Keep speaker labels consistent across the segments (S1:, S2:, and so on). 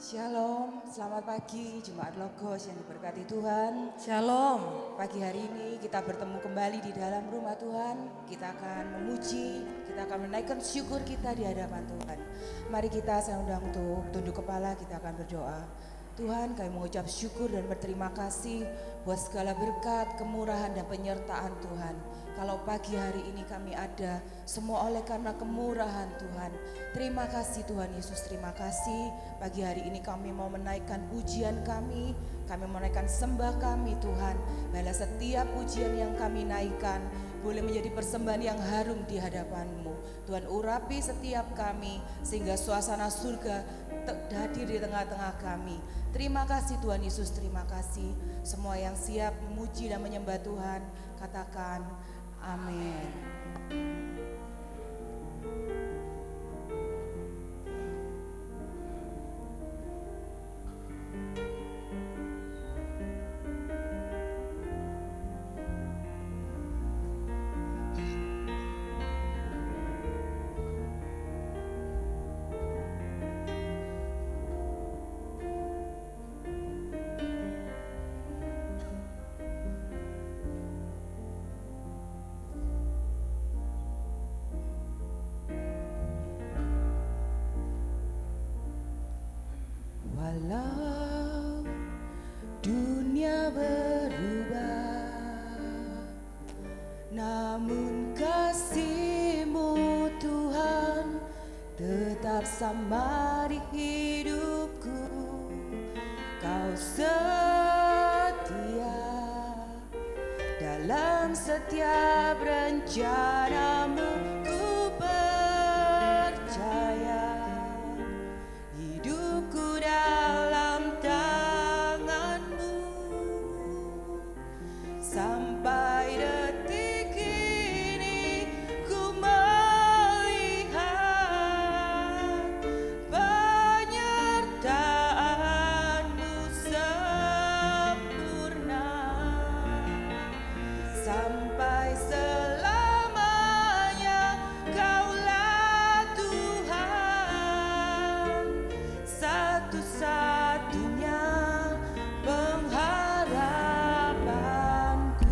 S1: Shalom, selamat pagi Jemaat Logos yang diberkati Tuhan.
S2: Shalom.
S1: Pagi hari ini kita bertemu kembali di dalam rumah Tuhan. Kita akan memuji, kita akan menaikkan syukur kita di hadapan Tuhan. Mari kita saya undang untuk tunduk kepala, kita akan berdoa. Tuhan, kami mengucap syukur dan berterima kasih buat segala berkat, kemurahan dan penyertaan Tuhan. Kalau pagi hari ini kami ada, semua oleh karena kemurahan Tuhan. Terima kasih Tuhan Yesus, terima kasih. Pagi hari ini kami mau menaikkan pujian kami menaikkan sembah kami Tuhan. Biarlah setiap pujian yang kami naikkan boleh menjadi persembahan yang harum di hadapan-Mu. Tuhan, urapi setiap kami sehingga suasana surga hadir di tengah-tengah kami. Terima kasih Tuhan Yesus, terima kasih. Semua yang siap memuji dan menyembah Tuhan, katakan amin. Walau dunia berubah, namun kasih-Mu Tuhan tetap sama di hidupku. Kau setia dalam setiap rencana-Mu, ku percaya. Hidupku dalam tangan-Mu, sampai detik ini ku melihat penyertaan-Mu sempurna, sampai selamanya Kaulah Tuhan, satu-satunya pengharapanku.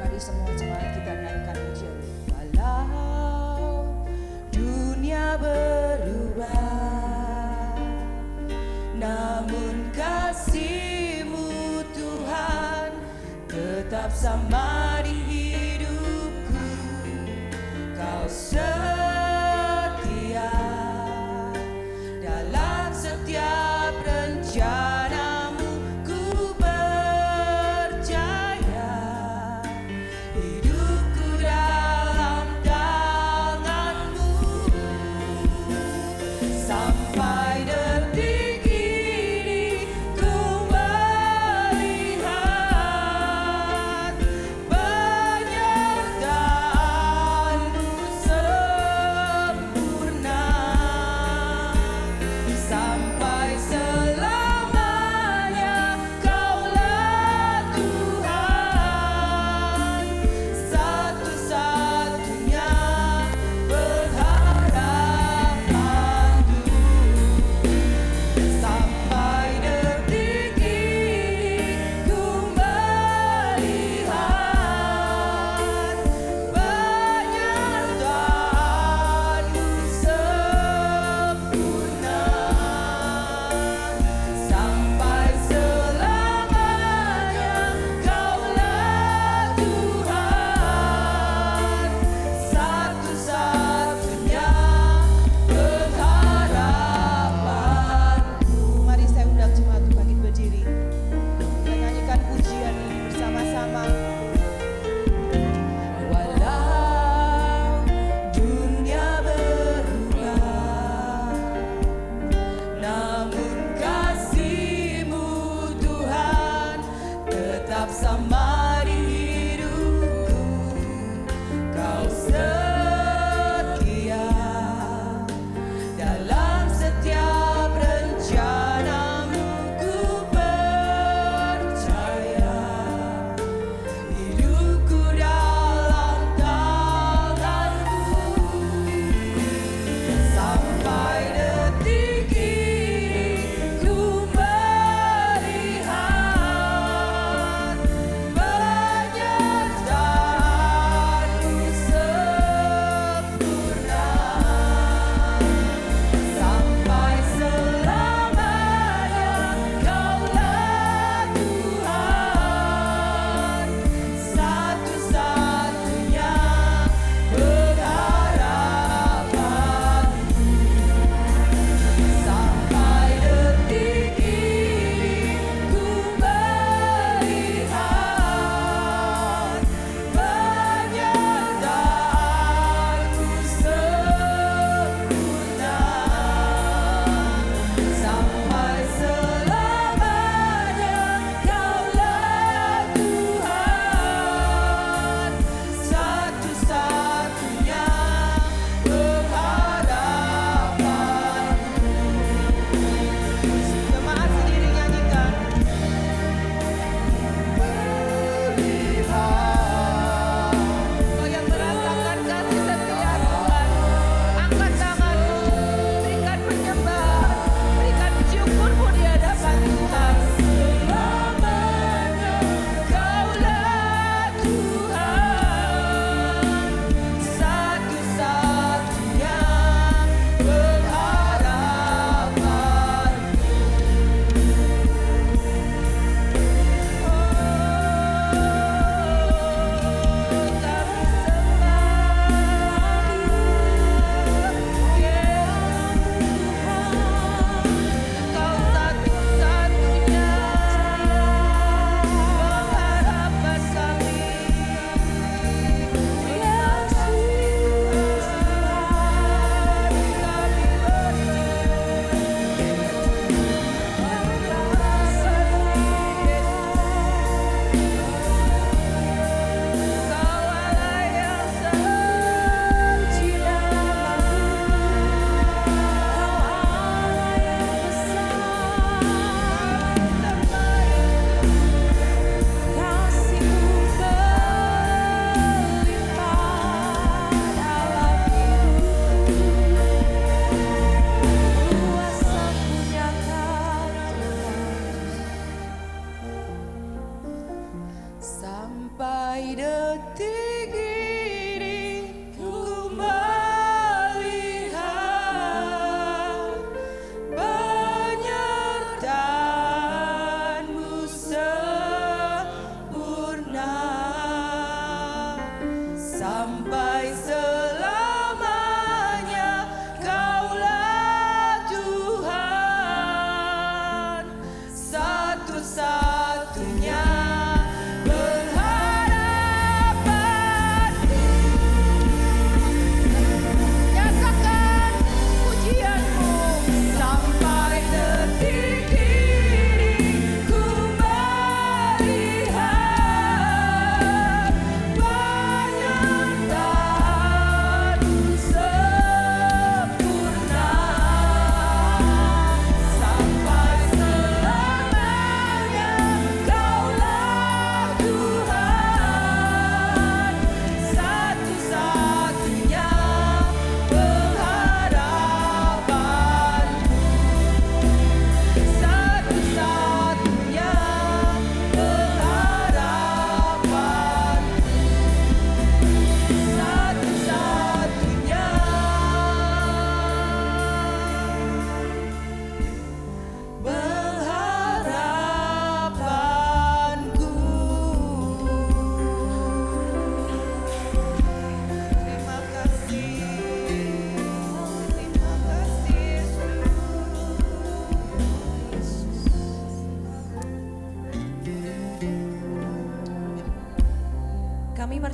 S1: Mari semua jemaat kita nyanyikan pujian. Walau dunia berubah, namun kasih-Mu Tuhan tetap sama di hidupku. Kau setia dalam setiap rencana-Mu, ku percaya. Hidupku dalam tangan-Mu, sampai detik ini ku melihat penyertaan-Mu sempurna.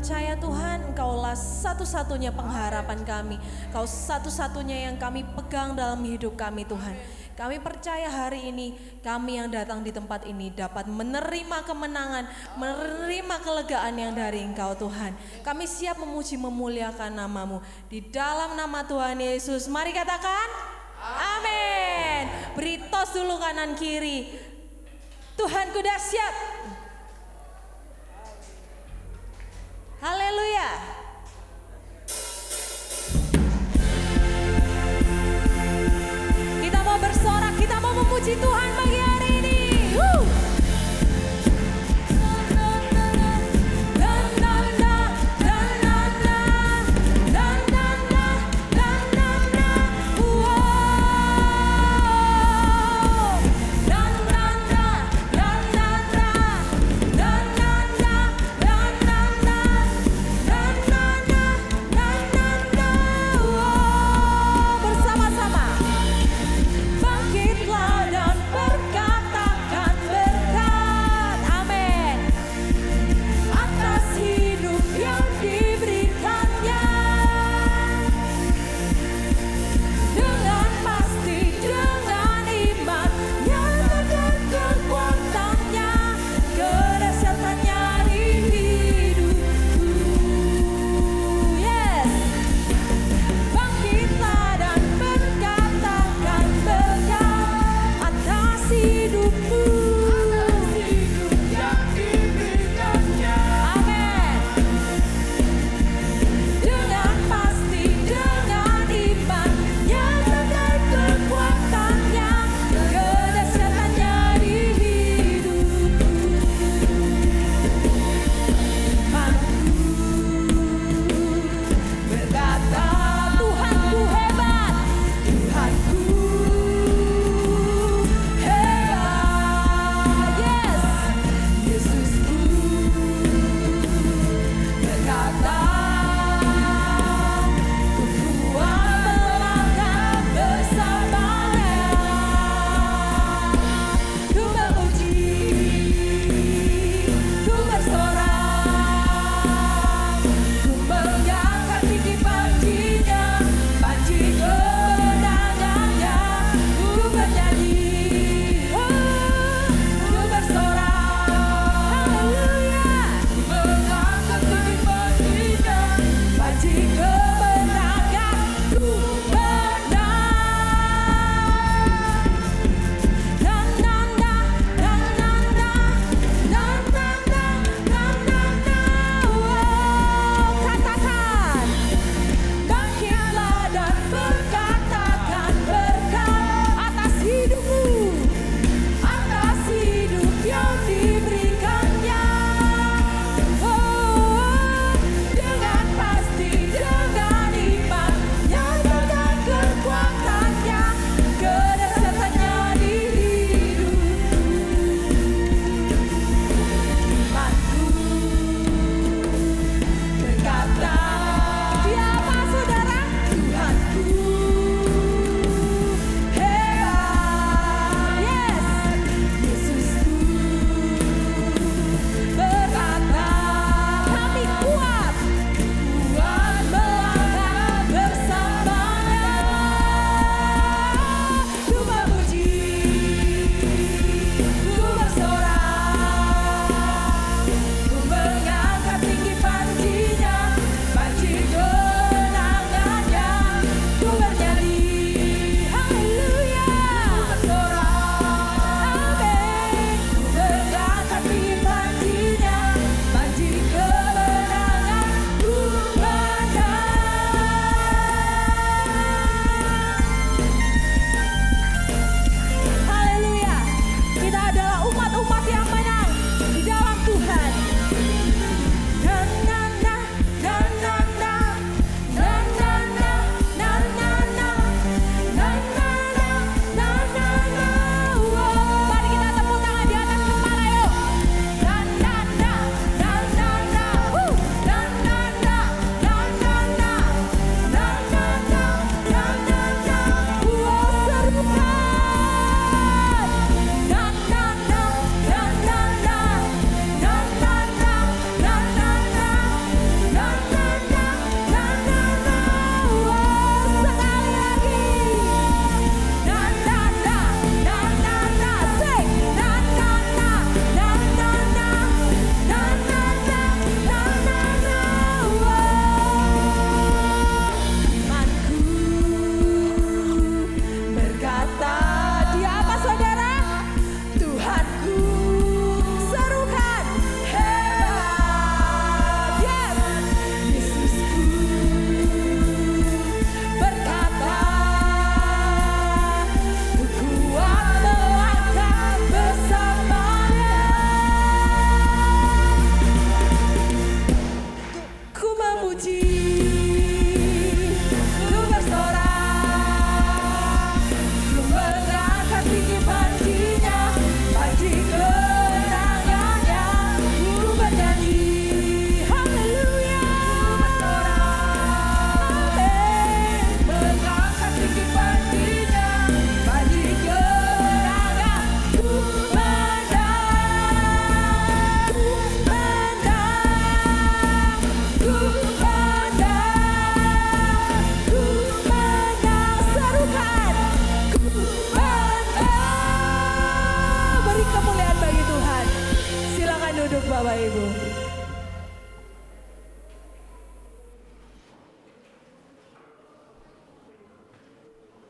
S2: percaya Tuhan, Engkaulah satu-satunya pengharapan kami. Kau satu-satunya yang kami pegang dalam hidup kami Tuhan. Kami percaya hari ini kami yang datang di tempat ini dapat menerima kemenangan, menerima kelegaan yang dari Engkau Tuhan. Kami siap memuji memuliakan nama-Mu. Di dalam nama Tuhan Yesus, mari katakan amin. Beri tos dulu kanan kiri. Tuhanku dahsyat. Haleluya. Kita mau bersorak, kita mau memuji Tuhan pagi hari ini. Dan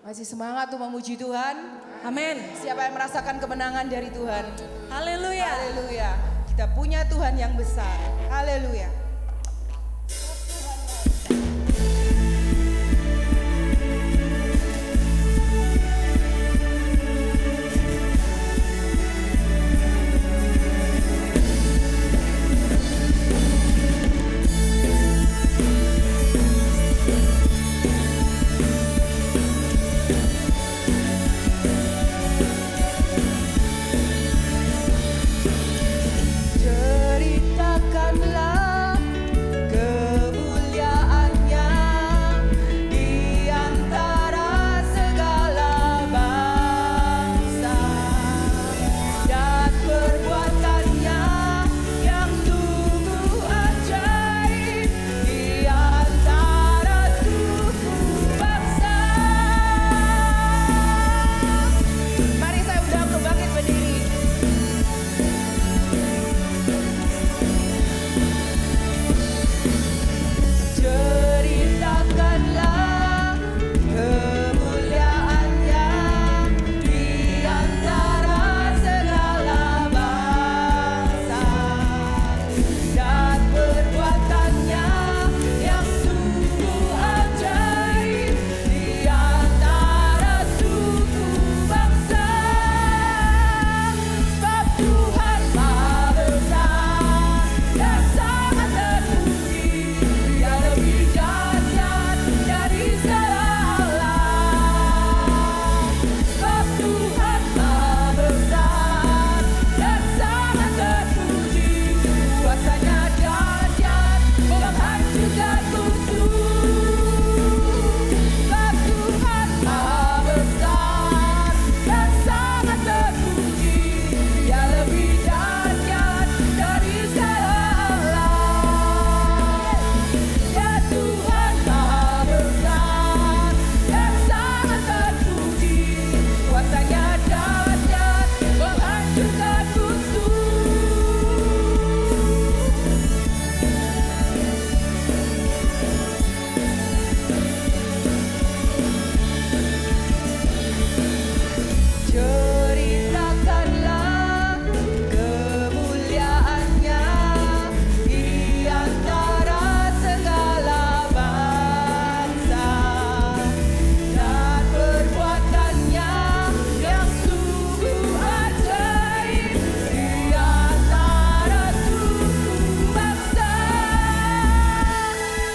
S1: Masih semangat untuk memuji Tuhan?
S2: Amin.
S1: Siapa yang merasakan kemenangan dari Tuhan?
S2: Haleluya.
S1: Haleluya. Kita punya Tuhan yang besar. Haleluya. Ceritakanlah kemuliaannya di antara segala bangsa dan perbuatannya yang sungguh ajaib di antara suku bangsa. Mari saya undang untuk bangkit berdiri. Ceritakanlah kemuliaannya di antara segala bangsa dan perbuatannya yang sungguh ajaib di antara suku bangsa. Sebab Tuhan Maha Besar dan sangat terpuji, Dia lebih dahsyat dari segala Allah. Sebab Tuhan Maha Besar dan sangat terpuji, kuasanya dahsyat menghancurkan musuh. Sebab Tuhan Maha Besar dan sangat terpuji, Dia lebih dahsyat dari segala Allah. Ya Tuhan Maha Besar dan sangat terpuji, kuasanya dahsyat menghancurkan musuh. Ceritakanlah kemuliaannya di antara segala bangsa dan perbuatannya yang sungguh ajaib di antara suku bangsa.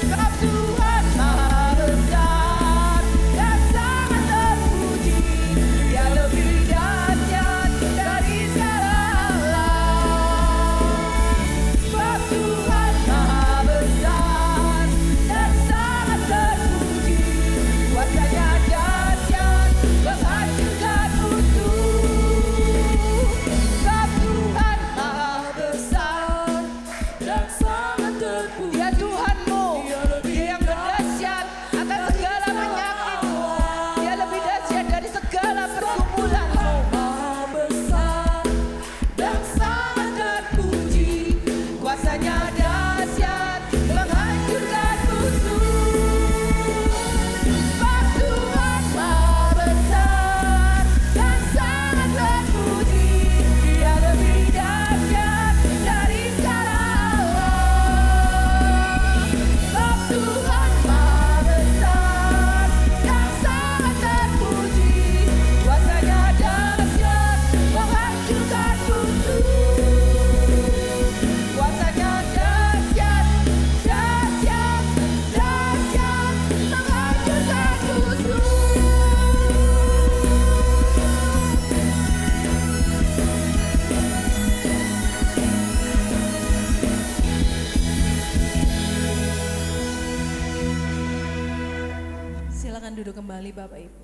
S1: Sebab Tuhan Maha Besar dan sangat terpuji, Dia lebih dahsyat dari segala Allah. Sebab Tuhan Maha Besar dan sangat terpuji, kuasanya dahsyat menghancurkan musuh. Sebab Tuhan Maha Besar dan sangat terpuji, Dia Tuhanmu, Dia yang berdahsyat atas segala penyakitmu, Dia lebih dahsyat dari segala pergumulanmu. Maha Besar dan sangat terpuji, kuasanya dahsyat menghancurkan musuh. Sebab Tuhan Maha Besar dan sangat terpuji, Dia lebih dahsyat dari segala Allah. Sebab Tuhan Maha Besar dan sangat terpuji, kuasanya dahsyat menghancurkan musuh. Kuasanya dahsyat, dahsyat, dahsyat menghancurkan musuh.
S2: Silakan duduk kembali Bapak Ibu.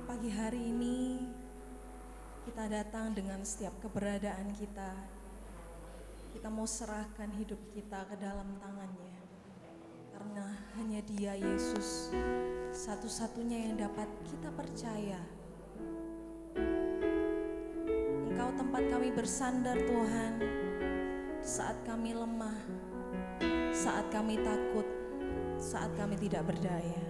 S2: Pagi hari ini kita datang dengan setiap keberadaan kita. Kita mau serahkan hidup kita ke dalam tangan-Nya. Karena hanya Dia Yesus satu-satunya yang dapat kita percaya. Engkau tempat kami bersandar Tuhan, saat kami lemah, saat kami takut, saat kami tidak berdaya.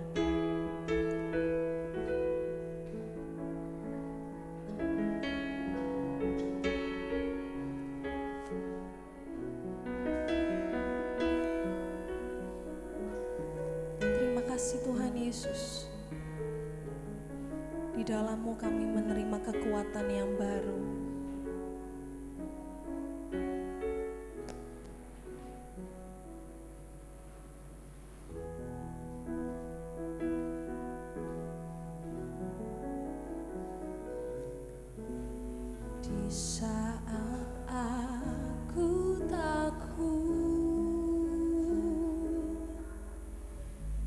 S2: Terima kasih Tuhan Yesus. Di dalam-Mu kami menerima kekuatan yang baru. Di saat aku takut,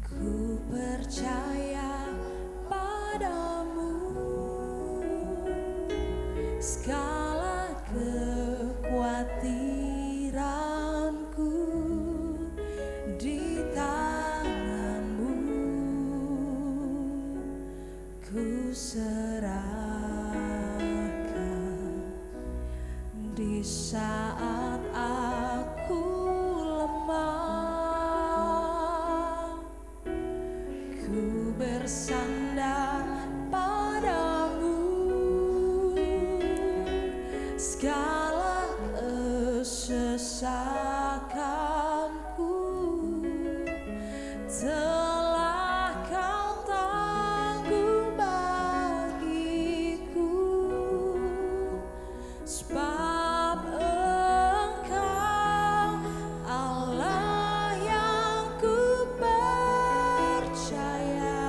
S2: ku percaya padamu. Segala kekhawatiranku di tangan-Mu, ku serahkan. Di saat aku lemah, ku bersandar padamu. Segala kesesakanku telah Kau tanggung bagiku, sebab Engkau Allah yang ku percaya.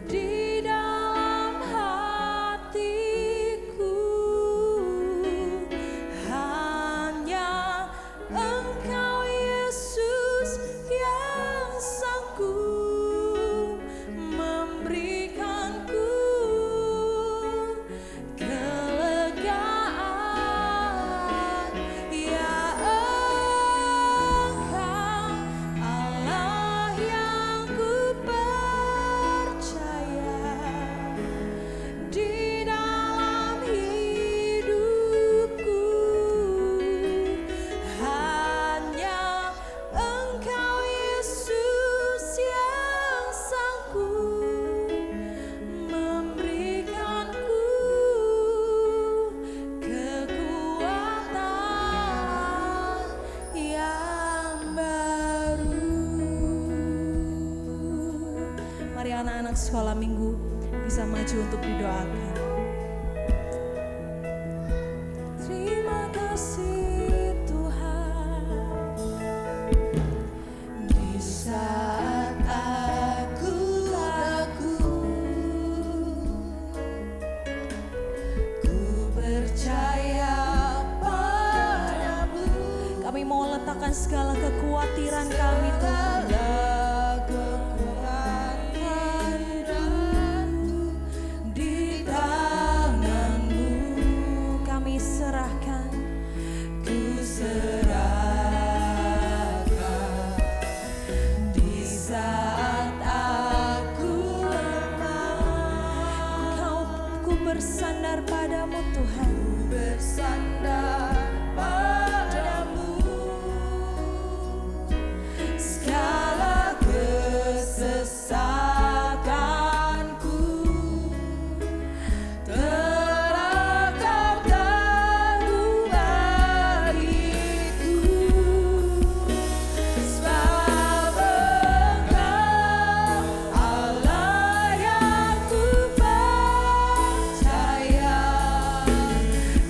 S2: Di dalam hatiku hanya Engkau Yesus yang sanggup memberikanku kelegaan. Ya Engkau Allah yang ku percaya. Di dalam hidupku hanya Engkau Yesus yang sanggup memberikanku kekuatan yang baru. Mari anak-anak sekolah minggu bisa maju untuk didoakan. Terima kasih Tuhan. Di saat aku takut, ku percaya padamu. Kami mau letakkan segala kekhawatiran kami Tuhan. Di tangan-Mu kami serahkan, ku serahkan. Di saat aku lemah, ku bersandar padamu Tuhan. Ku bersandar padamu. Segala kesesakanku telah Kau tanggung bagiku, sebab Engkau Allah yang ku percaya.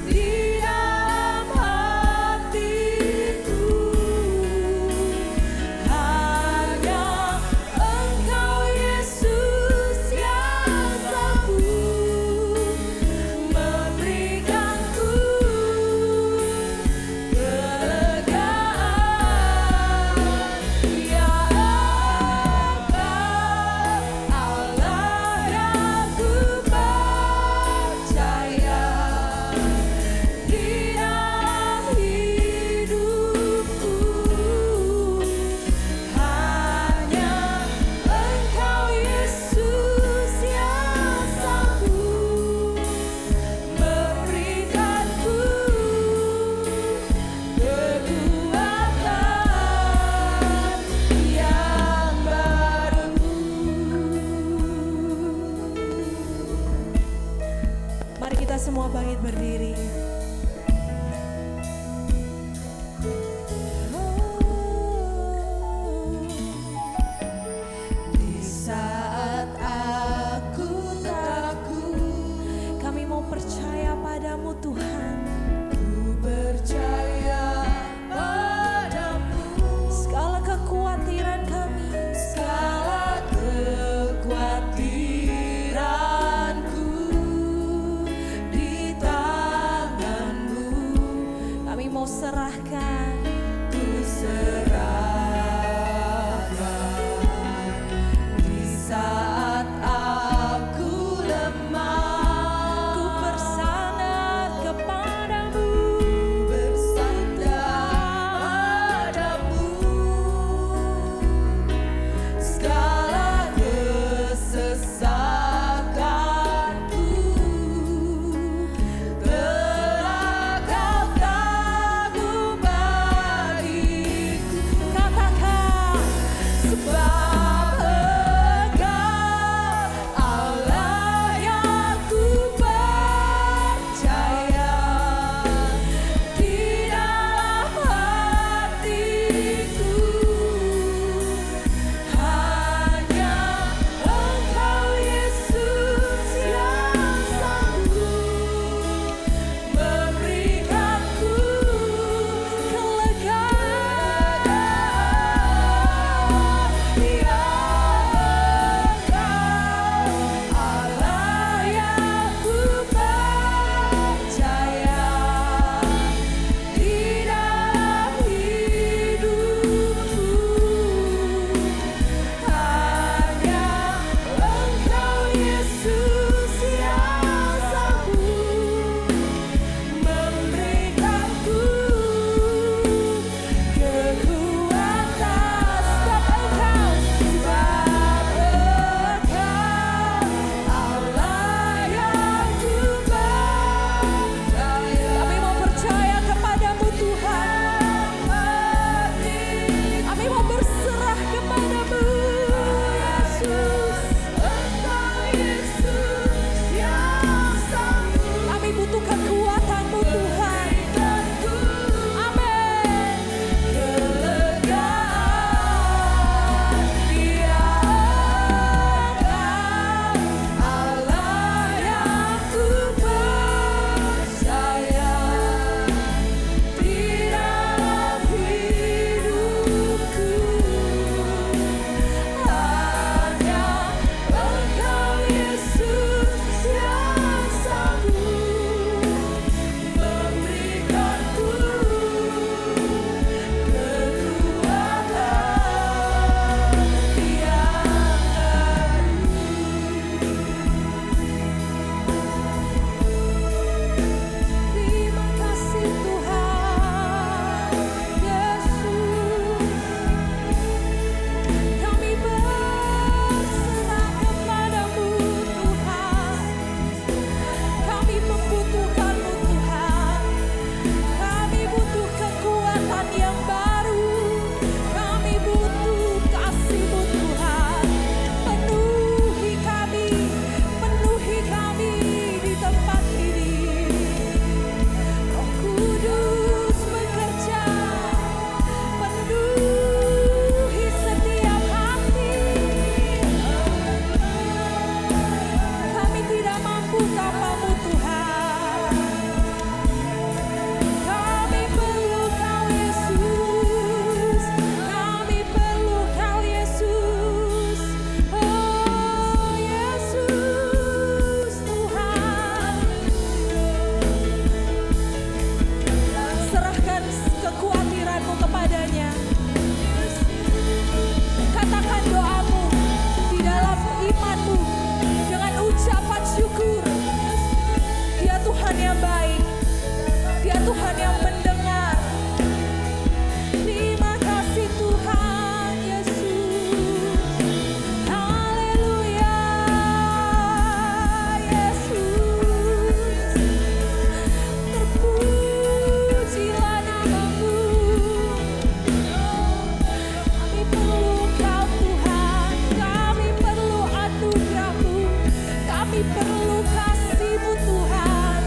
S2: Di dalam Kita semua bangkit berdiri. Di saat aku takut, kami mau percaya padamu Tuhan. Ku percaya padamu. Segala kekhawatiran kami, segala kekhawatiranku di tanganmu. Kami mau serahkan, ku serahkan. Di saat aku lemah, ku bersandar kepadamu, bersandar padamu. Segala kesesakanku telah kau tanggung bagiku. Katakan, sebab Engkau Allah yang ku percaya. Di dalam hatiku hanya Engkau Yesus yang sanggup memberikanku kelegaan. Dia Engkau Allah yang ku percaya. Di dalam hidupku hanya Engkau Yesus yang sanggup memberikanku kekuatan. Sebab Engkau Allah yang ku percaya. Kami mau percaya kepadamu Tuhan. Kami mau berserah kepadamu Yesus. Engkau Yesus yang sanggup. Kami butuh kekuatan-Mu Tuhan. Amin. Kelegaan. Dia Engkau Allah yang ku percaya. Di dalam hidupku hanya Engkau Yesus yang sanggup memberikanku kekuatan yang baru. Terima kasih Tuhan Yesus. Kami berserah kepadamu Tuhan. Kami membutuhkan-Mu Tuhan. Kami butuh kekuatan yang baru. Kami butuh kasih-Mu Tuhan. Penuhi kami di tempat ini. Roh Kudus bekerja, penuhi setiap hati. Kami tidak mampu tanpa-Mu Tuhan. Kami perlu Kau Yesus. Kami perlu Kau Yesus. Oh Yesus Tuhan. Serahkan kekhawatiran-Mu kepadanya. Katakan doamu di dalam iman-mu dengan ucapan syukur. Dia Tuhan yang baik. Dia Tuhan yang mendengar. Terima kasih Tuhan Yesus. Haleluya Yesus. Terpujilah nama-Mu. Kami perlu Kau Tuhan. Kami perlu anugerah-Mu. Kami perlu kasih-Mu Tuhan.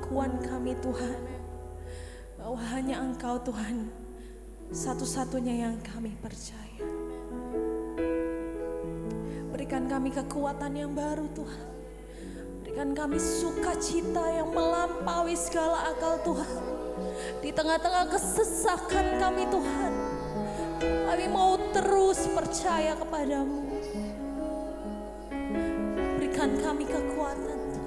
S2: pengakuan kami Tuhan, bahwa hanya Engkau Tuhan, satu-satunya yang kami percaya. Berikan kami kekuatan yang baru Tuhan. Berikan kami sukacita yang melampaui segala akal Tuhan. Di tengah-tengah kesesakan kami Tuhan, kami mau terus percaya kepadamu. Berikan kami kekuatan Tuhan.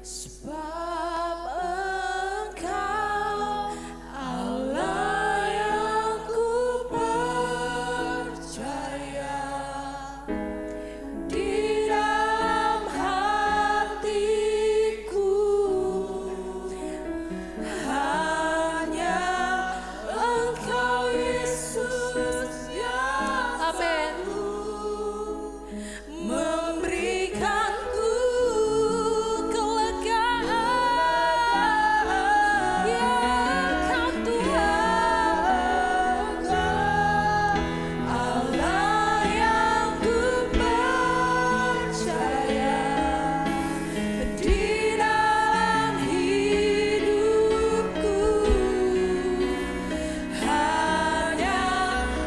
S2: Sebab Engkau Allah yang ku percaya, di dalam hatiku hanya Engkau Yesus yang amin, memberikanku kelegaan. Ya Engkau Tuhan, Allah yang ku percaya, di dalam hidupku hanya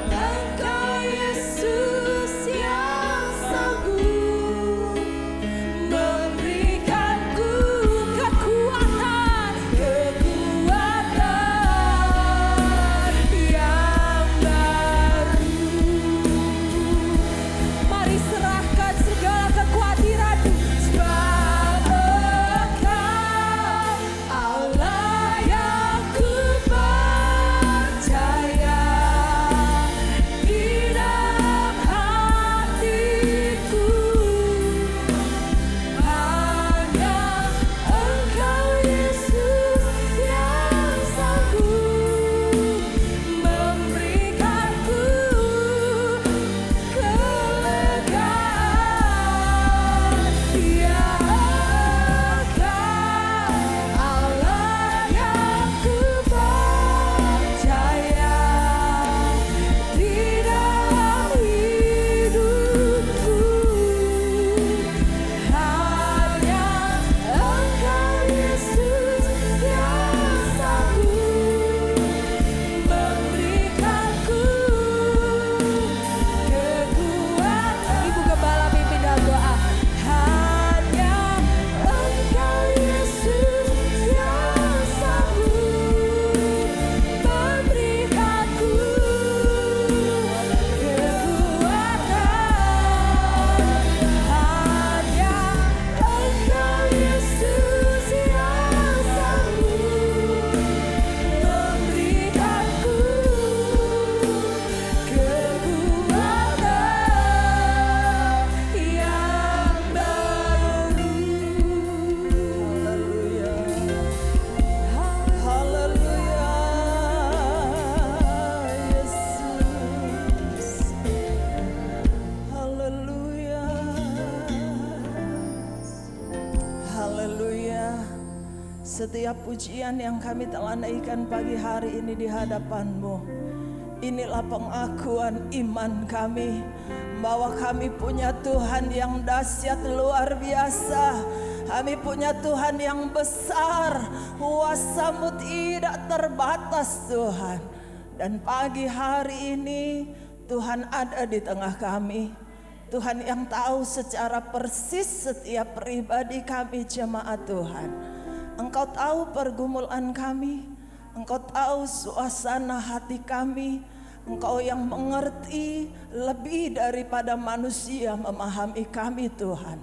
S2: Engkau Yesus yang sanggup memberikanku kekuatan yang baru. Mari serahkan segala kekhawatiranmu. Sebab Engkau Allah yang ku percaya, di dalam hatiku hanya Engkau Yesus yang sanggup memberikanku kelegaan. Ya Engkau Allah yang ku percaya, di dalam hidupku hanya Engkau Yesus yang sanggup memberikanku kekuatan. Ibu Gembala pimpin dalam doa. Hanya Engkau Yesus yang sanggup memberikanku kekuatan. Hanya Engkau Yesus yang sanggup memberikanku kekuatan yang baru. Haleluya, Yesus. Haleluya, haleluya. Setiap pujian yang kami telah naikkan pagi hari ini di hadapan-Mu, inilah pengakuan iman kami bahwa kami punya Tuhan yang dahsyat luar biasa. Kami punya Tuhan yang besar, kuasa-Mu tidak terbatas Tuhan. Dan pagi hari ini Tuhan ada di tengah kami. Tuhan yang tahu secara persis setiap pribadi kami jemaat Tuhan. Engkau tahu pergumulan kami, Engkau tahu suasana hati kami. Engkau yang mengerti lebih daripada manusia memahami kami Tuhan.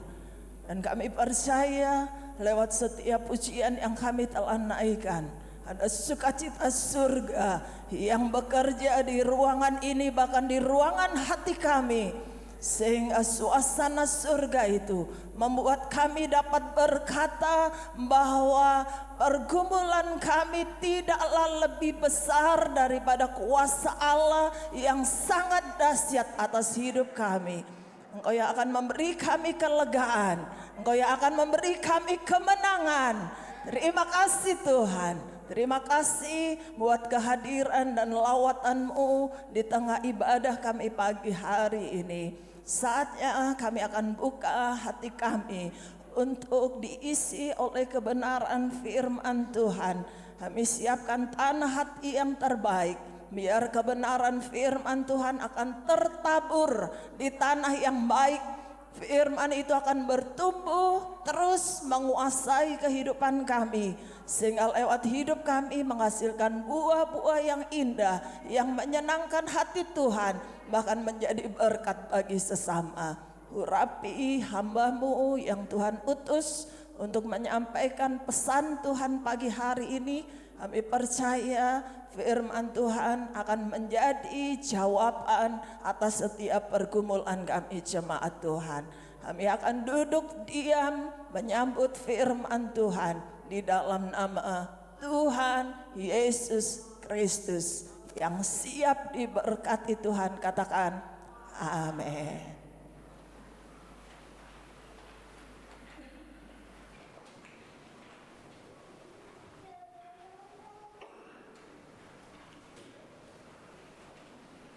S2: Dan kami percaya lewat setiap pujian yang kami telah naikkan, ada sukacita surga yang bekerja di ruangan ini, bahkan di ruangan hati kami. Sehingga suasana surga itu membuat kami dapat berkata bahwa pergumulan kami tidaklah lebih besar daripada kuasa Allah yang sangat dahsyat atas hidup kami. Engkau yang akan memberi kami kelegaan, Engkau yang akan memberi kami kemenangan. Terima kasih Tuhan. Terima kasih buat kehadiran dan lawatan-Mu di tengah ibadah kami pagi hari ini.
S3: Saatnya kami akan buka hati kami untuk diisi oleh kebenaran firman Tuhan. Kami siapkan tanah hati yang terbaik, biar kebenaran firman Tuhan akan tertabur di tanah yang baik. Firman itu akan bertumbuh terus menguasai kehidupan kami, sehingga lewat hidup kami menghasilkan buah-buah yang indah, yang menyenangkan hati Tuhan, bahkan menjadi berkat bagi sesama. Urapi hamba-Mu yang Tuhan utus untuk menyampaikan pesan Tuhan pagi hari ini. Kami percaya firman Tuhan akan menjadi jawaban atas setiap pergumulan kami jemaat Tuhan. Kami akan duduk diam menyambut firman Tuhan di dalam nama Tuhan Yesus Kristus yang siap diberkati Tuhan. Katakan amin.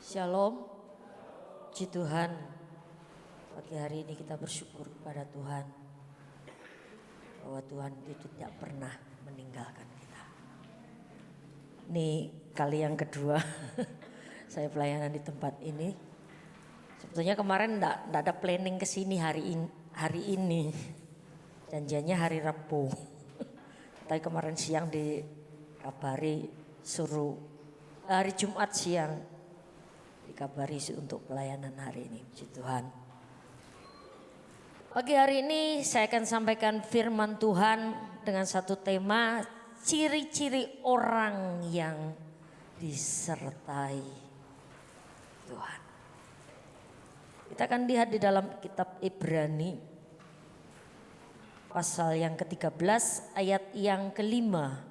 S4: Shalom, puji Tuhan. Pagi hari ini kita bersyukur kepada Tuhan bahwa Tuhan itu tidak pernah meninggalkan kita. Ini kali yang kedua saya pelayanan di tempat ini. Sebetulnya kemarin enggak ada planning ke sini hari ini. Janjiannya hari Rabu. Tapi kemarin siang dikabari suruh hari Jumat siang dikabari untuk pelayanan hari ini. Puji Tuhan. Pagi hari ini saya akan sampaikan firman Tuhan dengan satu tema, ciri-ciri orang yang disertai Tuhan. Kita akan lihat di dalam kitab Ibrani pasal yang ke-13 ayat yang ke-5.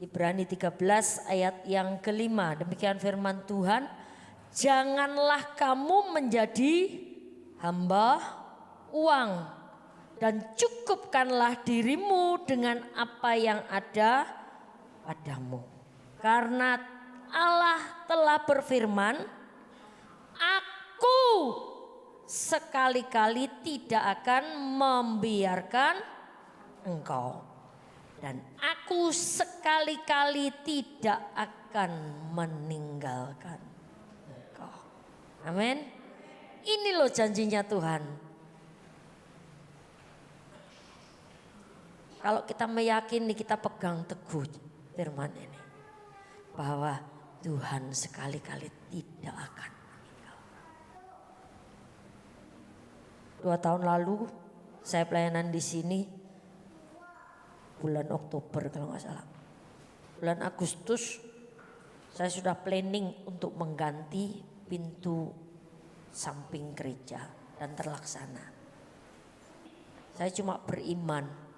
S4: Ibrani 13 ayat yang ke-5. Demikian firman Tuhan. Janganlah kamu menjadi hamba uang, dan cukupkanlah dirimu dengan apa yang ada padamu. Karena Allah telah berfirman, Aku sekali-kali tidak akan membiarkan engkau, dan aku sekali-kali tidak akan meninggalkan engkau. Amin. Ini loh janjinya Tuhan. Kalau kita meyakini, kita pegang teguh firman ini, bahwa Tuhan sekali-kali tidak akan meninggalkan. 2 tahun lalu saya pelayanan di sini. Bulan Oktober kalau nggak salah. Bulan Agustus saya sudah planning untuk mengganti pintu samping gereja dan terlaksana. Saya cuma beriman.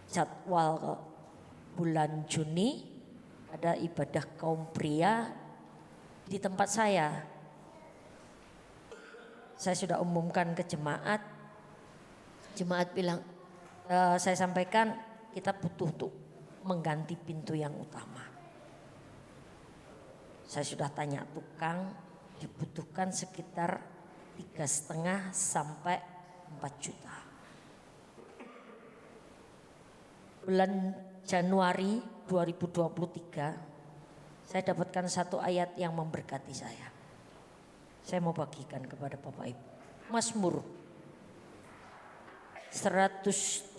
S4: Jadwal bulan Juni ada ibadah kaum pria di tempat saya. Saya sudah umumkan ke jemaat. Jemaat bilang, saya sampaikan kita butuh untuk mengganti pintu yang utama. Saya sudah tanya tukang, dibutuhkan sekitar 3,5 sampai 4 juta. Bulan Januari 2023 saya dapatkan satu ayat yang memberkati saya. Saya mau bagikan kepada Bapak Ibu. Mazmur 118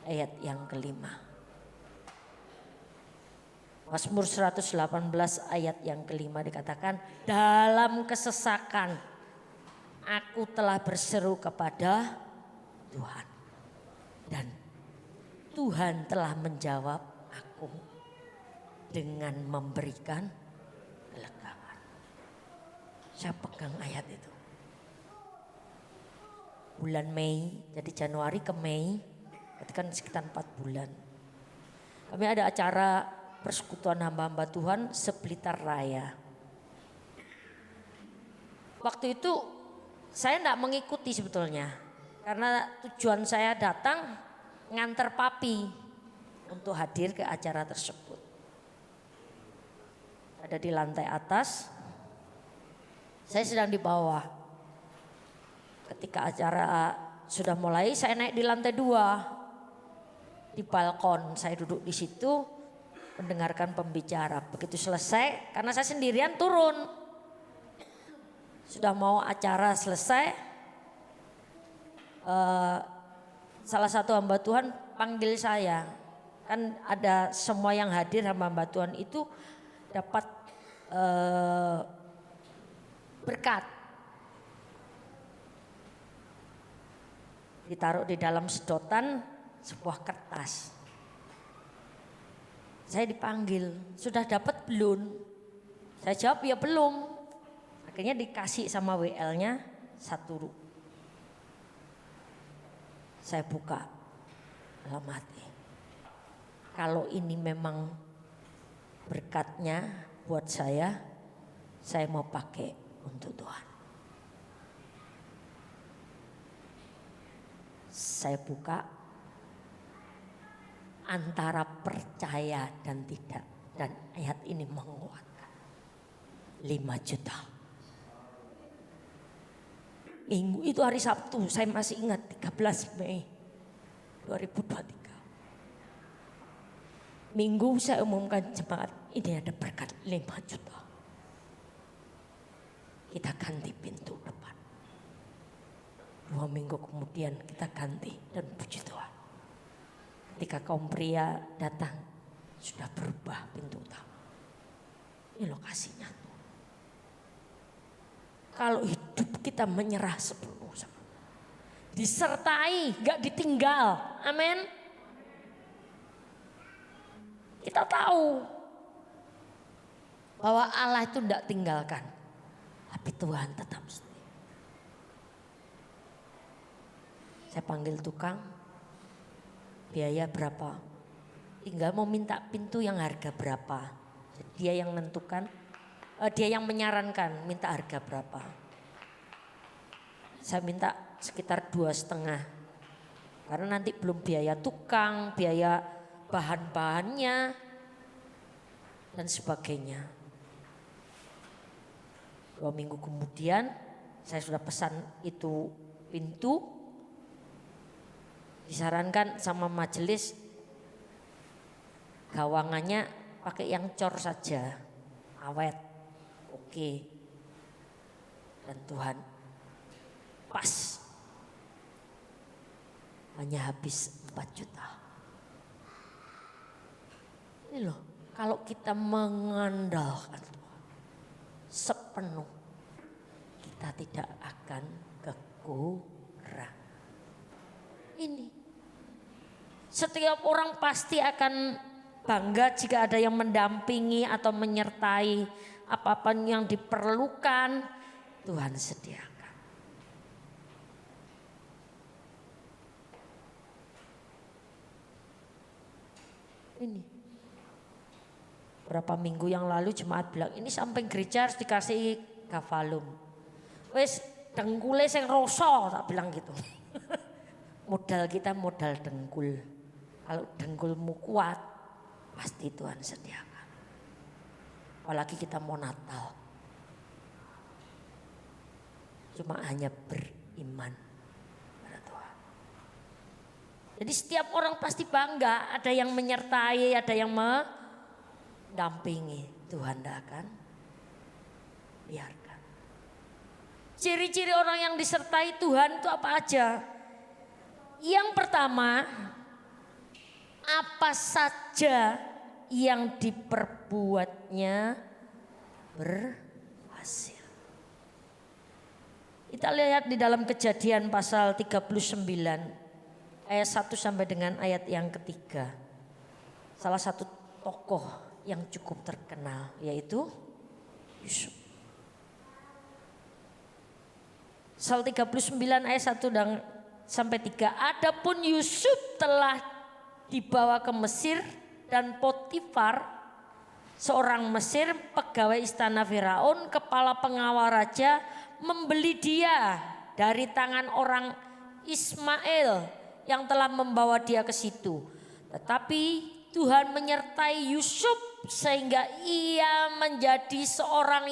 S4: ayat yang ke-5. Mazmur 118 ayat yang ke-5 dikatakan, dalam kesesakan aku telah berseru kepada Tuhan, dan Tuhan telah menjawab aku dengan memberikan kelegaan. Saya pegang ayat itu. Bulan Mei, jadi Januari ke Mei, itu kan sekitar 4 bulan. Kami ada acara persekutuan hamba-hamba Tuhan Seblitar Raya. Waktu itu saya tidak mengikuti sebetulnya, karena tujuan saya datang nganter papi. untuk hadir ke acara tersebut. Ada di lantai atas, saya sedang di bawah. Ketika acara sudah mulai, saya naik di lantai 2 di balkon. Saya duduk di situ mendengarkan pembicara. Begitu selesai, karena saya sendirian turun. Sudah mau acara selesai, salah satu hamba Tuhan panggil saya. Kan ada semua yang hadir hamba Tuhan itu dapat berkat. Ditaruh di dalam sedotan sebuah kertas. Saya dipanggil, sudah dapat belum? Saya jawab ya belum. Akhirnya dikasih sama WL-nya 1. Saya buka dalam hati. Kalau ini memang berkatnya buat saya mau pakai untuk Tuhan. Saya buka, antara percaya dan tidak, dan ayat ini menguatkan. 5 juta. Minggu itu hari Sabtu, saya masih ingat 13 Mei 2023. Minggu saya umumkan jemaat, ini ada berkat 5 juta. Kita ganti pintu depan. 2 minggu kemudian kita ganti, dan puji Tuhan. Ketika kaum pria datang, sudah berubah pintu utama. Ini lokasinya. Kalau hidup kita menyerah sepenuh, disertai, gak ditinggal. Amin. Kita tahu bahwa Allah itu tidak tinggalkan, tapi Tuhan tetap setia. Saya panggil tukang, biaya berapa? Tinggal mau minta pintu yang harga berapa. Dia yang menentukan, dia yang menyarankan minta harga berapa. Saya minta sekitar 2,5. Karena nanti belum biaya tukang, biaya bahan-bahannya dan sebagainya. 2 minggu kemudian saya sudah pesan itu pintu. Disarankan sama majelis gawangannya pakai yang cor saja, awet, oke. Dan Tuhan pas, hanya habis 4 juta. Ini loh, kalau kita mengandalkan Tuhan sepenuh, kita tidak akan kekurangan. Ini setiap orang pasti akan bangga jika ada yang mendampingi atau menyertai apa-apa yang diperlukan, Tuhan sediakan. Ini berapa minggu yang lalu jemaat bilang ini samping gereja harus dikasih kafalum. Wes dengkule sing roso, tak bilang gitu. Modal kita modal dengkul. Kalau dengkulmu kuat, pasti Tuhan sediakan. Apalagi kita mau Natal. Cuma hanya beriman pada Tuhan. Jadi setiap orang pasti bangga, ada yang menyertai, ada yang mendampingi. Tuhan tidak akan biarkan. Ciri-ciri orang yang disertai Tuhan itu apa aja? Yang pertama, apa saja yang diperbuatnya berhasil. Kita lihat di dalam Kejadian pasal 39 ayat 1 sampai dengan ayat yang ketiga. Salah satu tokoh yang cukup terkenal yaitu Yusuf. Pasal 39 ayat 1 dan sampai 3. Adapun Yusuf telah dibawa ke Mesir dan Potifar, seorang Mesir, pegawai istana Firaun, kepala pengawal raja, membeli dia dari tangan orang Ismail yang telah membawa dia ke situ. Tetapi Tuhan menyertai Yusuf sehingga ia menjadi seorang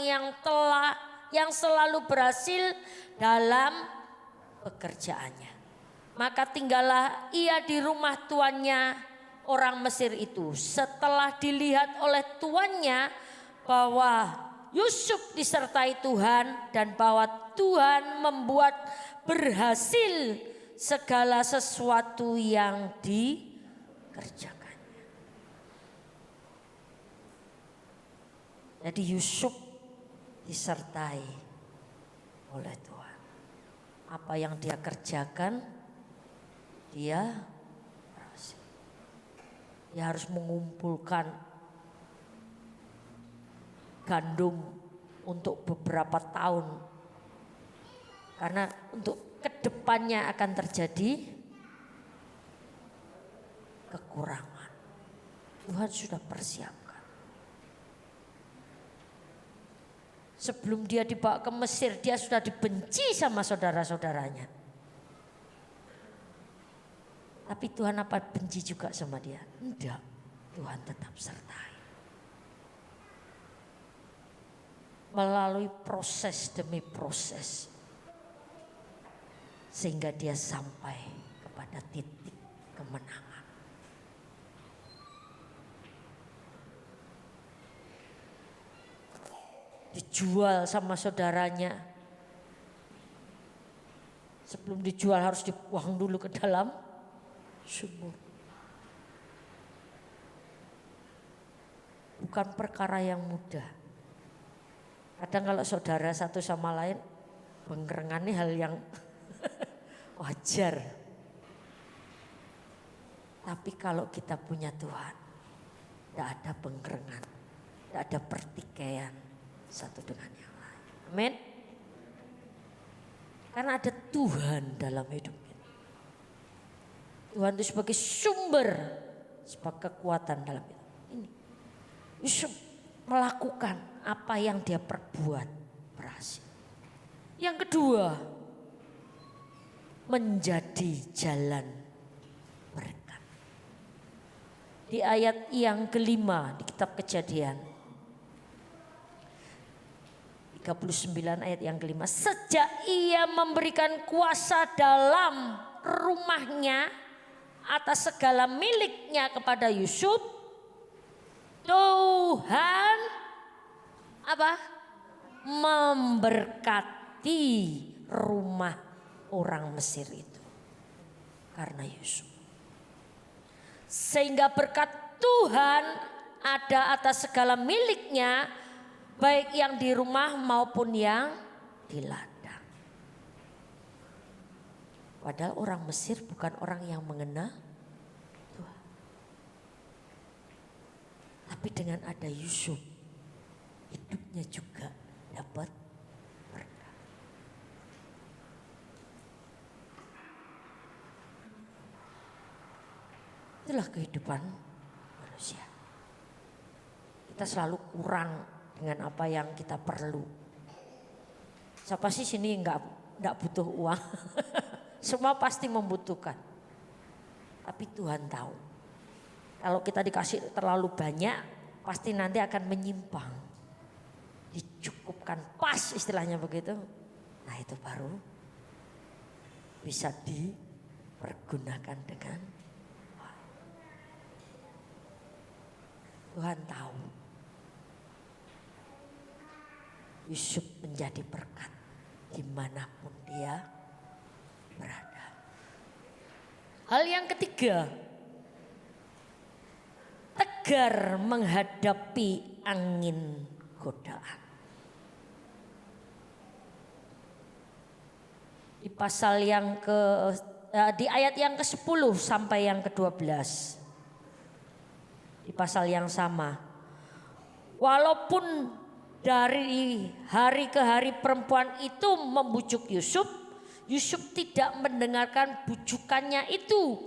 S4: yang selalu berhasil dalam pekerjaannya. Maka tinggallah ia di rumah tuannya orang Mesir itu. Setelah dilihat oleh tuannya bahwa Yusuf disertai Tuhan dan bahwa Tuhan membuat berhasil segala sesuatu yang dikerjakannya. Jadi Yusuf disertai oleh Tuhan. Apa yang dia kerjakan, dia berhasil. Dia harus mengumpulkan gandum untuk beberapa tahun. Karena untuk kedepannya akan terjadi kekurangan. Tuhan sudah persiapkan. Sebelum dia dibawa ke Mesir, dia sudah dibenci sama saudara-saudaranya. Tapi Tuhan apa benci juga sama dia? Enggak, Tuhan tetap sertai. Melalui proses demi proses. Sehingga dia sampai kepada titik kemenangan. Dijual sama saudaranya. Sebelum dijual harus dibuang dulu ke dalam sumur. Bukan perkara yang mudah. Kadang kalau saudara satu sama lain bengkerengan ini hal yang wajar. Tapi kalau kita punya Tuhan, tidak ada bengkerengan, tidak ada pertikaian satu dengan yang lain. Amin. Karena ada Tuhan dalam hidup kita. Tuhan itu sebagai sumber, sebagai kekuatan dalam hidup ini. Yusuf melakukan apa yang dia perbuat berhasil. Yang kedua, menjadi jalan berkat. Di ayat yang kelima di kitab Kejadian 39 ayat yang kelima. Sejak ia memberikan kuasa dalam rumahnya atas segala miliknya kepada Yusuf, Tuhan memberkati rumah orang Mesir itu karena Yusuf. Sehingga berkat Tuhan ada atas segala miliknya, baik yang di rumah maupun yang di ladang. Padahal orang Mesir bukan orang yang mengenal Tuhan. Tapi dengan ada Yusuf, hidupnya juga dapat berkat. Itulah kehidupan manusia. Kita selalu kurang dengan apa yang kita perlu. Siapa sih sini enggak butuh uang? Semua pasti membutuhkan. Tapi Tuhan tahu. Kalau kita dikasih terlalu banyak, pasti nanti akan menyimpang. Dicukupkan pas istilahnya begitu. Nah itu baru bisa dipergunakan dengan baik. Tuhan tahu. Yusuf menjadi berkat dimanapun dia berada. Hal yang ketiga, tegar menghadapi angin godaan. Di pasal yang di ayat yang ke-10 sampai yang ke-12. Di pasal yang sama. Walaupun dari hari ke hari perempuan itu membujuk Yusuf, Yusuf tidak mendengarkan bujukannya itu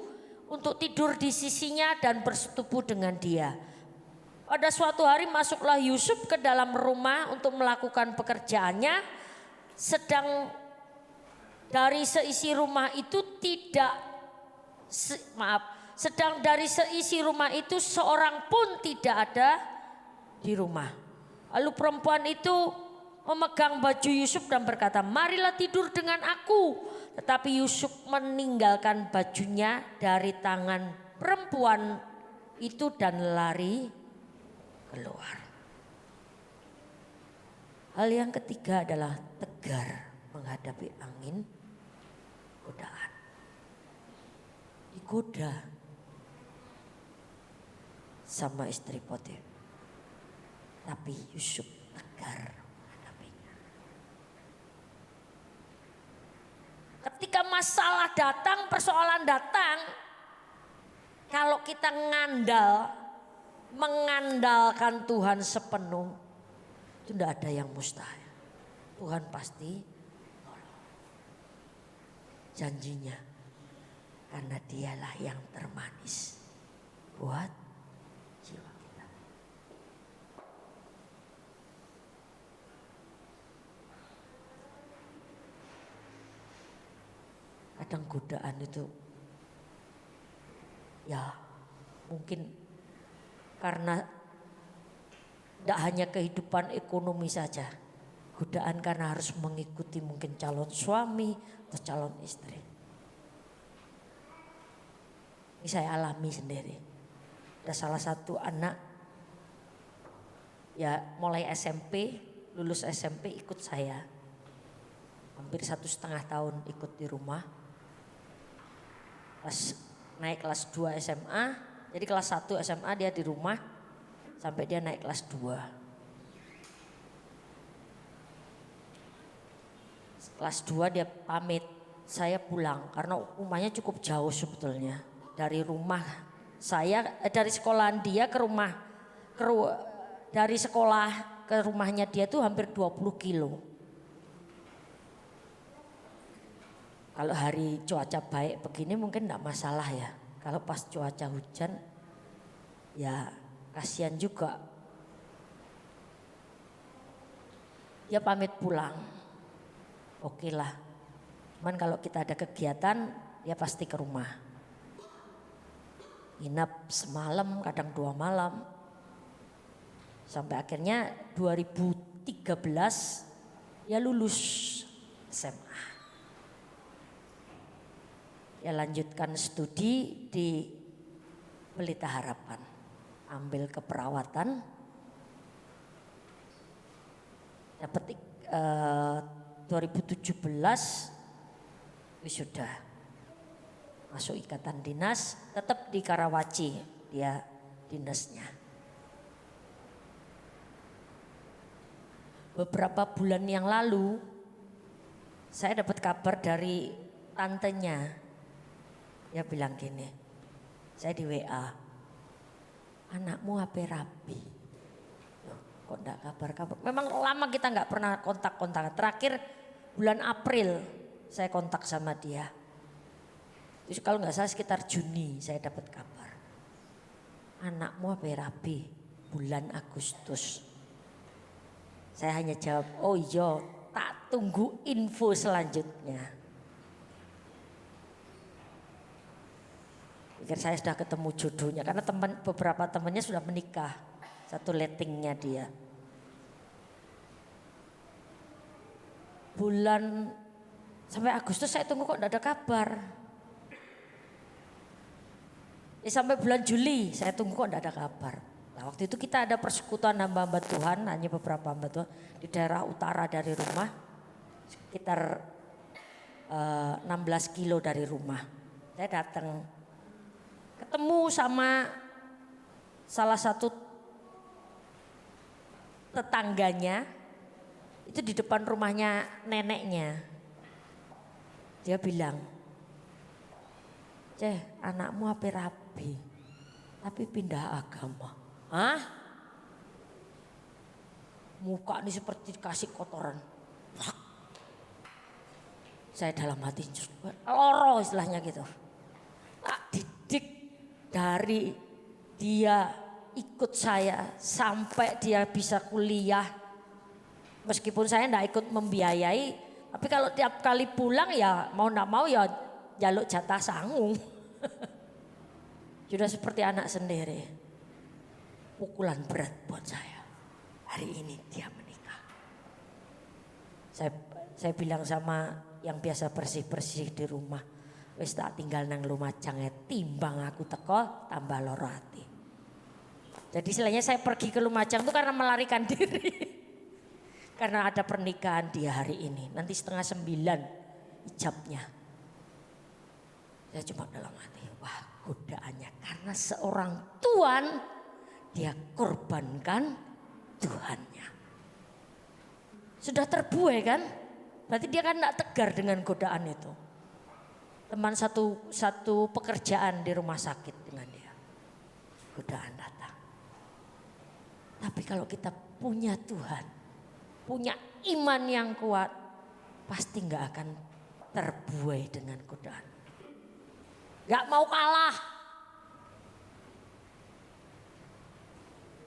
S4: untuk tidur di sisinya dan bersetubuh dengan dia. Pada suatu hari masuklah Yusuf ke dalam rumah untuk melakukan pekerjaannya, sedang dari seisi rumah itu Sedang dari seisi rumah itu seorang pun tidak ada di rumah. Lalu perempuan itu memegang baju Yusuf dan berkata, marilah tidur dengan aku. Tetapi Yusuf meninggalkan bajunya dari tangan perempuan itu dan lari keluar. Hal yang ketiga adalah tegar menghadapi angin godaan. Digoda sama istri Potifar. Tapi Yusuf tegar menghadapinya. Ketika masalah datang, persoalan datang, kalau kita mengandalkan Tuhan sepenuh, itu tidak ada yang mustahil. Tuhan pasti tolong. Janjinya, karena dialah yang termanis buat jiwa kita. Kadang godaan itu ya mungkin karena tidak hanya kehidupan ekonomi saja. Godaan karena harus mengikuti mungkin calon suami atau calon istri. Ini saya alami sendiri. Ada salah satu anak ya mulai SMP, lulus SMP ikut saya. Hampir 1,5 tahun ikut di rumah. Naik kelas 2 SMA, jadi kelas 1 SMA dia di rumah sampai dia naik kelas 2. Kelas 2 dia pamit, saya pulang karena rumahnya cukup jauh sebetulnya. Dari rumah saya, dari sekolahan dia ke rumah, dari sekolah ke rumahnya dia tuh hampir 20 kilo. Kalau hari cuaca baik begini mungkin enggak masalah ya. Kalau pas cuaca hujan ya kasihan juga. Dia pamit pulang. Oke lah. Cuman kalau kita ada kegiatan dia pasti ke rumah. Nginap semalam, kadang 2 malam. Sampai akhirnya 2013 ya lulus SMA. Ya lanjutkan studi di Pelita Harapan. Ambil keperawatan. Dapat 2017 wisuda. Masuk ikatan dinas, tetap di Karawaci dia dinasnya. Beberapa bulan yang lalu saya dapat kabar dari tantenya. Dia bilang gini, saya di WA, anakmu HP rapi. Loh, kok enggak kabar-kabar? Memang lama kita enggak pernah kontak-kontak. Terakhir bulan April saya kontak sama dia. Terus kalau enggak salah sekitar Juni saya dapat kabar. Anakmu HP rapi bulan Agustus. Saya hanya jawab, oh iya tak tunggu info selanjutnya. Pikir saya sudah ketemu jodohnya karena beberapa temannya sudah menikah. Satu lettingnya dia. Bulan sampai Agustus saya tunggu kok tidak ada kabar. Sampai bulan Juli saya tunggu kok tidak ada kabar. Nah, waktu itu kita ada persekutuan hamba-hamba Tuhan, hanya beberapa hamba Tuhan di daerah utara dari rumah. Sekitar 16 kilo dari rumah. Saya datang. Ketemu sama salah satu tetangganya, itu di depan rumahnya neneknya. Dia bilang, anakmu HP rapi, tapi pindah agama. Hah? Muka ini seperti dikasih kotoran. Saya dalam hati, loro istilahnya gitu. Tak didik. Dari dia ikut saya sampai dia bisa kuliah. Meskipun saya enggak ikut membiayai. Tapi kalau tiap kali pulang ya mau enggak mau ya jaluk jatah sangu. Sudah seperti anak sendiri. Pukulan berat buat saya. Hari ini dia menikah. Saya bilang sama yang biasa bersih-bersih di rumah. Wis tak tinggal nang Lumajang timbang aku teko tambah loro hati. Jadi istilahnya saya pergi ke Lumajang itu karena melarikan diri. Karena ada pernikahan dia hari ini. Nanti 8:30 ijabnya. Saya cuma dalam hati, wah godaannya. Karena seorang tuan dia korbankan Tuhannya. Sudah terbuai kan? Berarti dia kan tidak tegar dengan godaan itu. Teman satu pekerjaan di rumah sakit dengan dia. Godaan datang. Tapi kalau kita punya Tuhan, punya iman yang kuat, pasti nggak akan terbuai dengan godaan. Nggak mau kalah.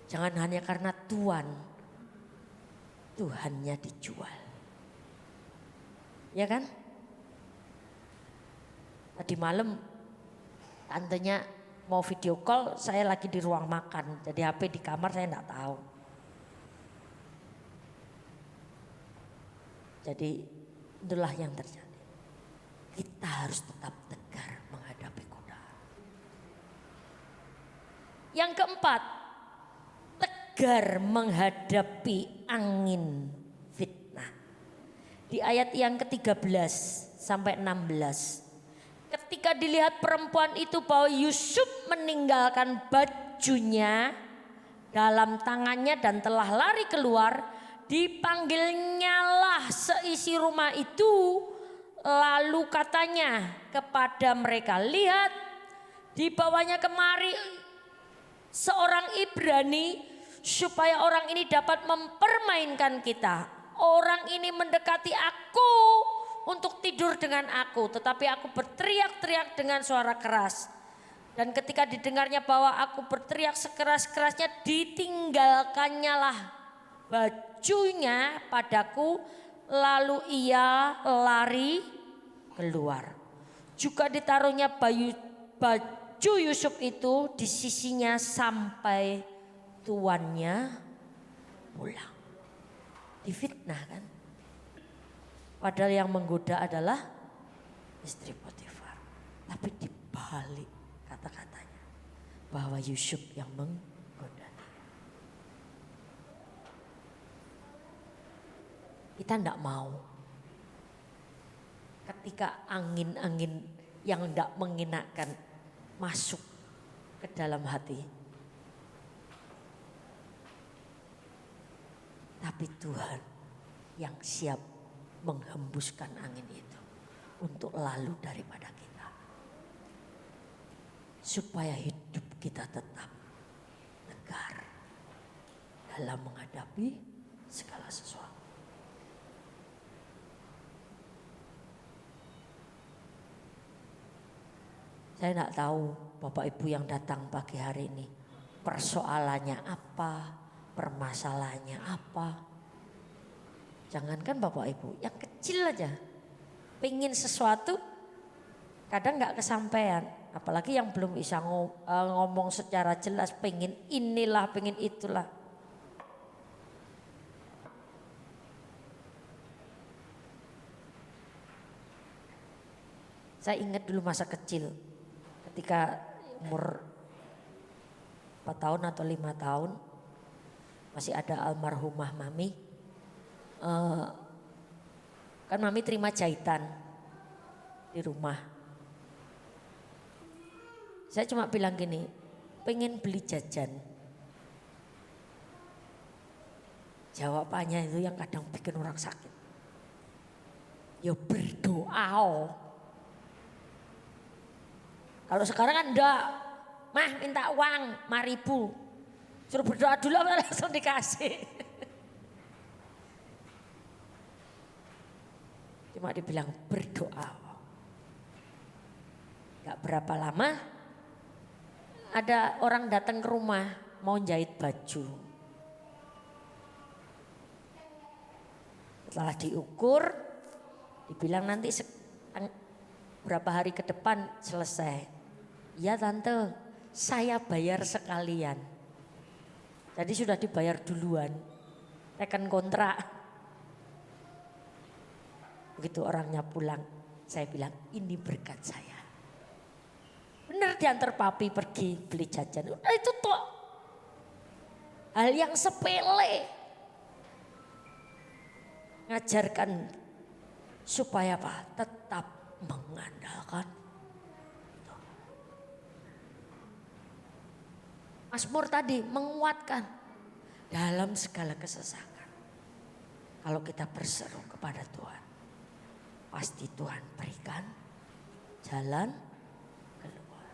S4: Jangan hanya karena Tuhannya dijual. Ya kan? Tadi malam tantenya mau video call, saya lagi di ruang makan. Jadi HP di kamar saya enggak tahu. Jadi itulah yang terjadi. Kita harus tetap tegar menghadapi godaan. Yang keempat, tegar menghadapi angin fitnah. Di ayat yang ke-13 sampai 16. Ketika dilihat perempuan itu bahwa Yusuf meninggalkan bajunya dalam tangannya dan telah lari keluar, dipanggilnyalah seisi rumah itu, lalu katanya kepada mereka, lihat dibawanya kemari seorang Ibrani supaya orang ini dapat mempermainkan kita. Orang ini mendekati aku untuk tidur dengan aku, tetapi aku berteriak-teriak dengan suara keras. Dan ketika didengarnya bahwa aku berteriak sekeras-kerasnya, ditinggalkannya lah bajunya padaku, lalu ia lari keluar. Juga ditaruhnya baju Yusuf itu di sisinya sampai tuannya pulang. Difitnah kan? Padahal yang menggoda adalah istri Potifar. Tapi dibalik kata-katanya bahwa Yusuf yang menggoda. Kita tidak mau ketika angin-angin yang tidak mengenakan masuk ke dalam hati. Tapi Tuhan yang siap menghembuskan angin itu untuk lalu daripada kita. Supaya hidup kita tetap tegar dalam menghadapi segala sesuatu. Saya tidak tahu Bapak Ibu yang datang pagi hari ini persoalannya apa, permasalahannya apa. Jangankan Bapak Ibu, yang kecil aja. Pengen sesuatu kadang gak kesampaian. Apalagi yang belum bisa ngomong secara jelas, pengen inilah, pengen itulah. Saya ingat dulu masa kecil ketika umur 4 tahun atau 5 tahun. Masih ada almarhumah Mami. Kan Mami terima jahitan di rumah. Saya cuma bilang gini, pengen beli jajan. Jawabannya itu yang kadang bikin orang sakit. Ya berdoa. Kalau sekarang kan enggak, mah minta uang 5.000. Suruh berdoa dulu langsung dikasih. Cuma dibilang berdoa. Gak berapa lama ada orang datang ke rumah mau jahit baju. Setelah diukur, dibilang nanti berapa hari ke depan selesai. Iya tante, saya bayar sekalian. Jadi sudah dibayar duluan, tekan kontrak. Begitu orangnya pulang, saya bilang ini berkat saya. Benar diantar papi pergi beli jajan, udah itu toh. Hal yang sepele. Ngajarkan supaya apa? Tetap mengandalkan. Mazmur tadi menguatkan dalam segala kesesakan. Kalau kita berseru kepada Tuhan, pasti Tuhan berikan jalan keluar.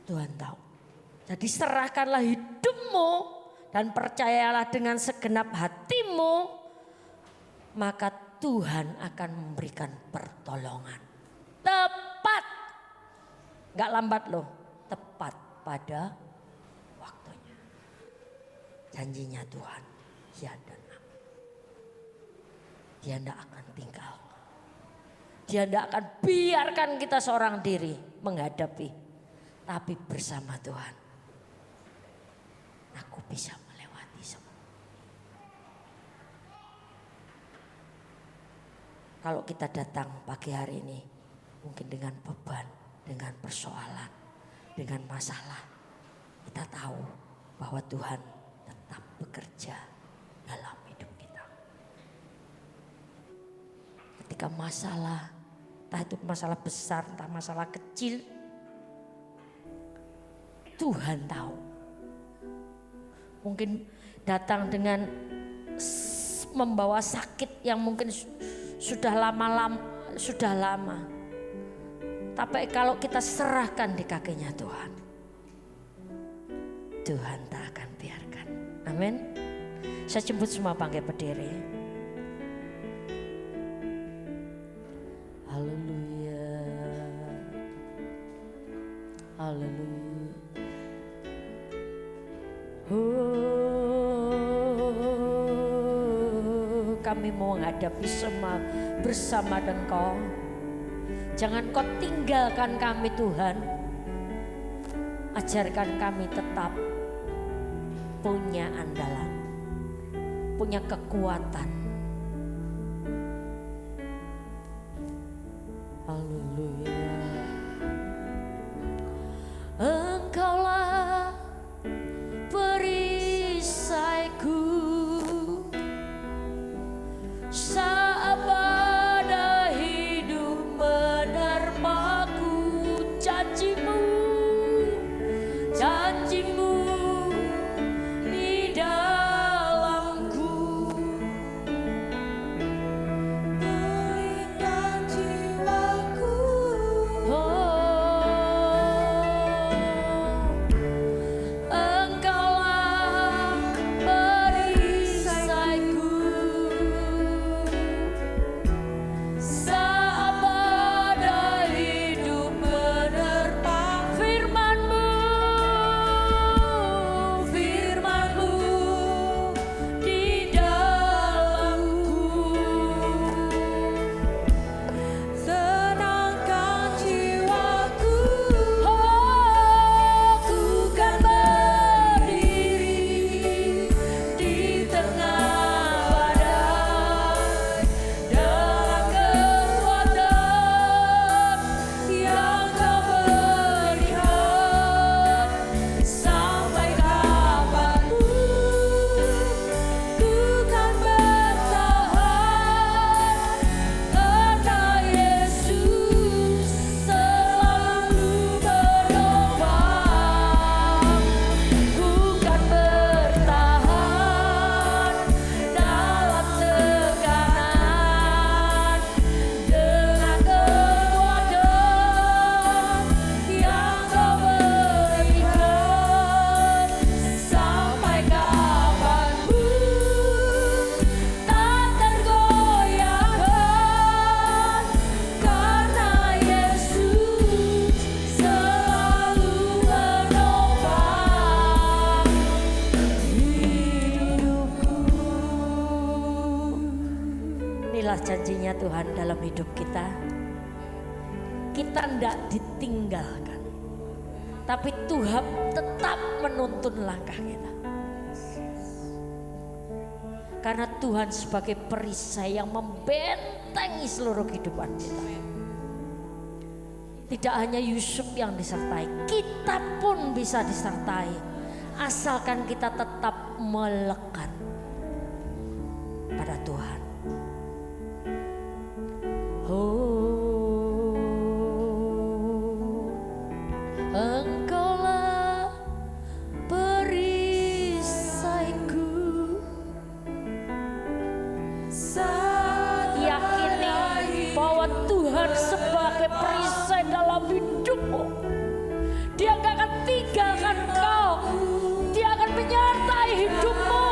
S4: Tuhan tahu. Jadi serahkanlah hidupmu dan percayalah dengan segenap hatimu, maka Tuhan akan memberikan pertolongan. Tepat. Gak lambat loh, tepat pada waktunya. Janjinya Tuhan, ya dan amin. Dia tidak akan tinggal. Dia tidak akan biarkan kita seorang diri menghadapi. Tapi bersama Tuhan, aku bisa melewati semua. Kalau kita datang pagi hari ini, mungkin dengan beban, dengan persoalan, dengan masalah, kita tahu bahwa Tuhan tetap bekerja dalam hidup kita. Ketika masalah, entah itu masalah besar, entah masalah kecil, Tuhan tahu. Mungkin datang dengan membawa sakit yang mungkin sudah lama. Tapi kalau kita serahkan di kakinya Tuhan, Tuhan tak akan biarkan. Amin. Saya jemput semua bangkit berdiri. Haleluya. Haleluya. Kami mau menghadapi semua bersama dengan Kau. Jangan Kau tinggalkan kami Tuhan. Ajarkan kami tetap punya andalan, punya kekuatan. Haleluya. Engkaulah perisaiku saat badai hidup menerpaku. Janjimu di dalamku firman-Nya Tuhan dalam hidup kita. Kita tidak ditinggalkan, tapi Tuhan tetap menuntun langkah kita. Karena Tuhan sebagai perisai yang membentengi seluruh kehidupan kita. Tidak hanya Yusuf yang disertai, kita pun bisa disertai. Asalkan kita tetap melekat pada Tuhan. Engkaulah perisaiku. Yakini bahwa Tuhan sebagai perisai dalam hidupmu. Dia gak akan tinggalkan kau. Dia akan menyertai hidupmu.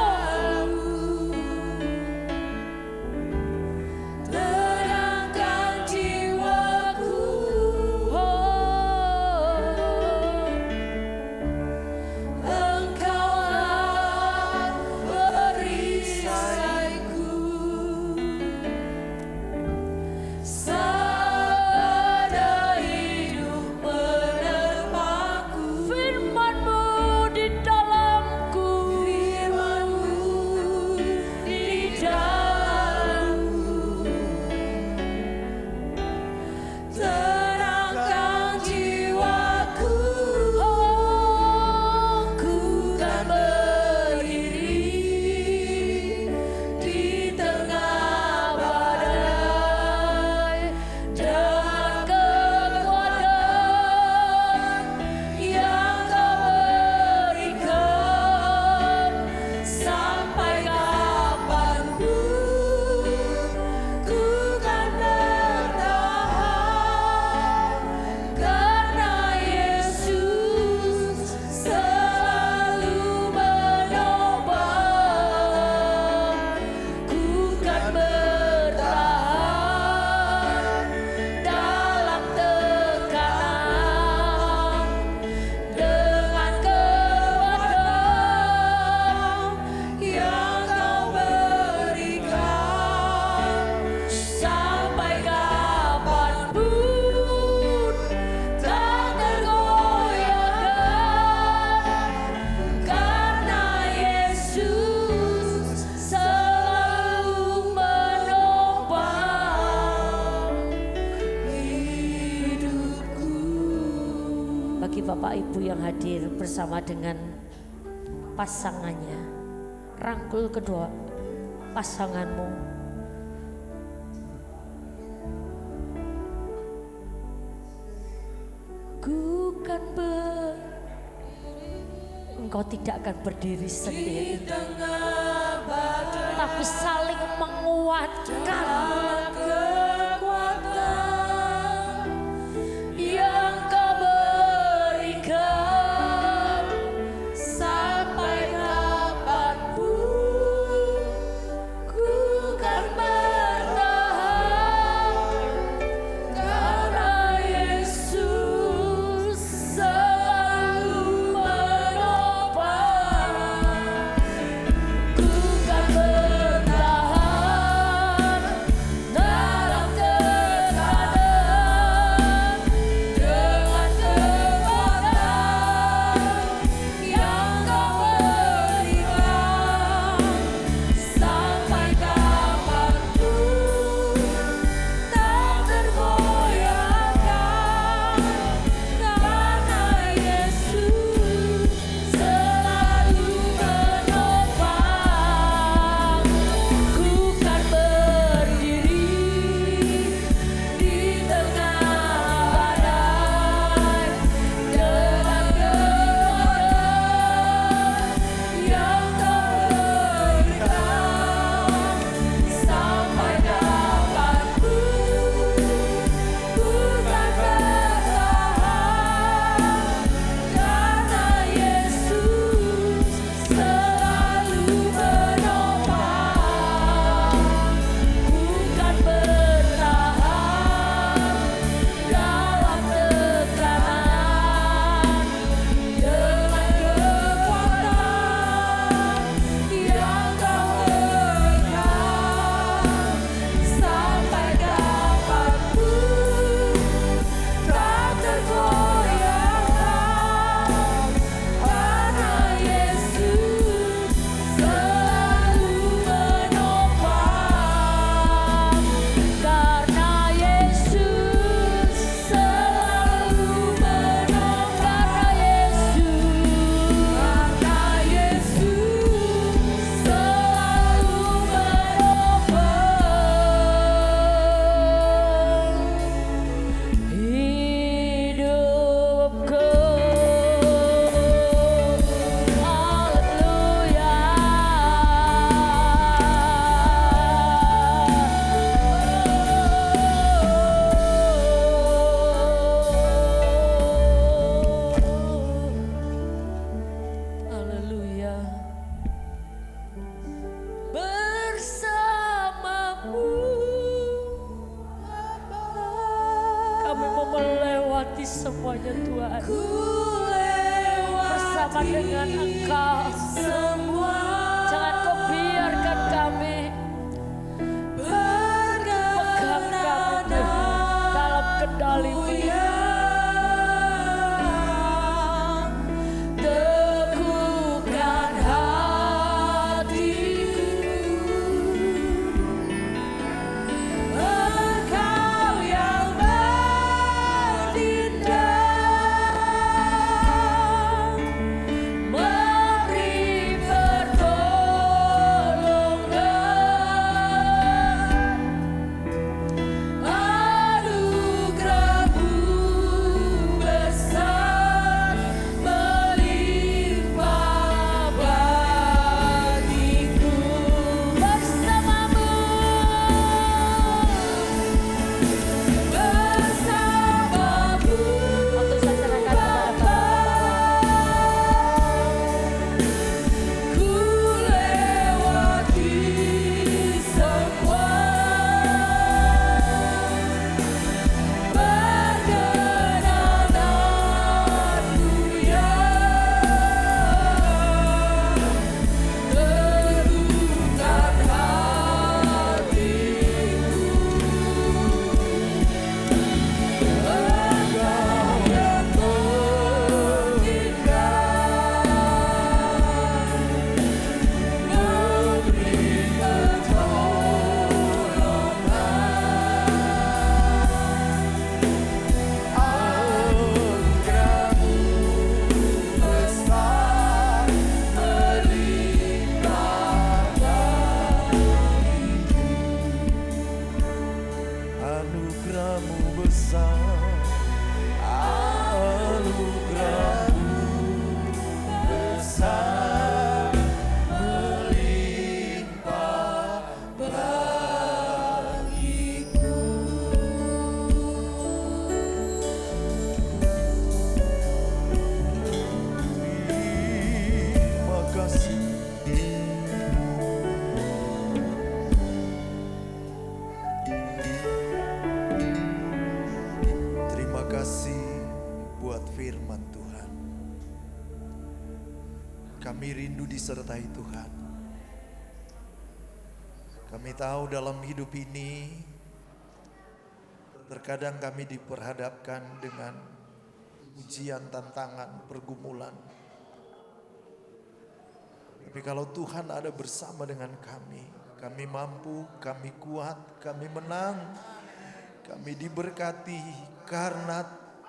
S4: Bapak Ibu yang hadir bersama dengan pasangannya, rangkul kedua pasanganmu. Engkau tidak akan berdiri sendiri, tapi saling menguatkan.
S5: Nah
S4: bersama dengan Engkau. Jangan Kau biarkan kami pegang kami dalam kendali-Mu. Teguhkan hatiku, Engkau yang bertindak, memberi pertolongan, anugerah-Mu besar melimpah bagiku. Bersama-Mu, bersama-Mu, untuk saya serahkan kepada ku lewati semua perjalanan-Mu ya. Teguhkan hatiku, Engkau yang bertindak, memberi
S5: Anugerah-Mu besar, anugerah-Mu besar melimpah bagiku. Terima kasih. Terima kasih buat firman Tuhan. Kami rindu disertai Tuhan. Kami tahu dalam hidup ini terkadang kami diperhadapkan dengan ujian, tantangan, pergumulan. Tapi kalau Tuhan ada bersama dengan kami mampu, kami kuat, kami menang. Kami diberkati karena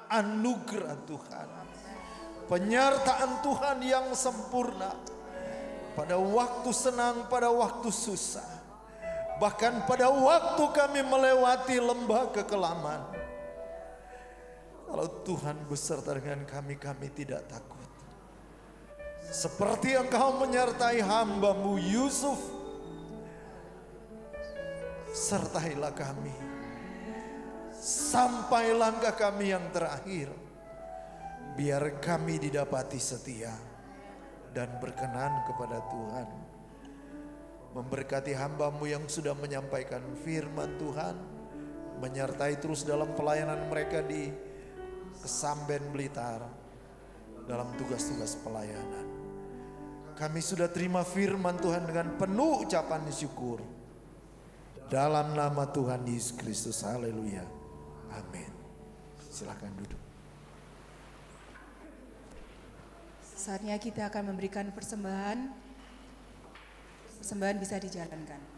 S5: anugerah Tuhan. Penyertaan Tuhan yang sempurna. Pada waktu senang, pada waktu susah. Bahkan pada waktu kami melewati lembah kekelaman. Kalau Tuhan beserta dengan kami, kami tidak takut. Seperti Engkau menyertai hamba-Mu Yusuf. Sertailah kami sampai langkah kami yang terakhir. Biar kami didapati setia dan berkenan kepada Tuhan. Memberkati hamba-Mu yang sudah menyampaikan firman Tuhan. Menyertai terus dalam pelayanan mereka di Kesamben Blitar. Dalam tugas-tugas pelayanan. Kami sudah terima firman Tuhan dengan penuh ucapan syukur. Dalam nama Tuhan Yesus Kristus, haleluya. Amin. Silakan duduk.
S1: Saatnya kita akan memberikan persembahan. Persembahan bisa dijalankan.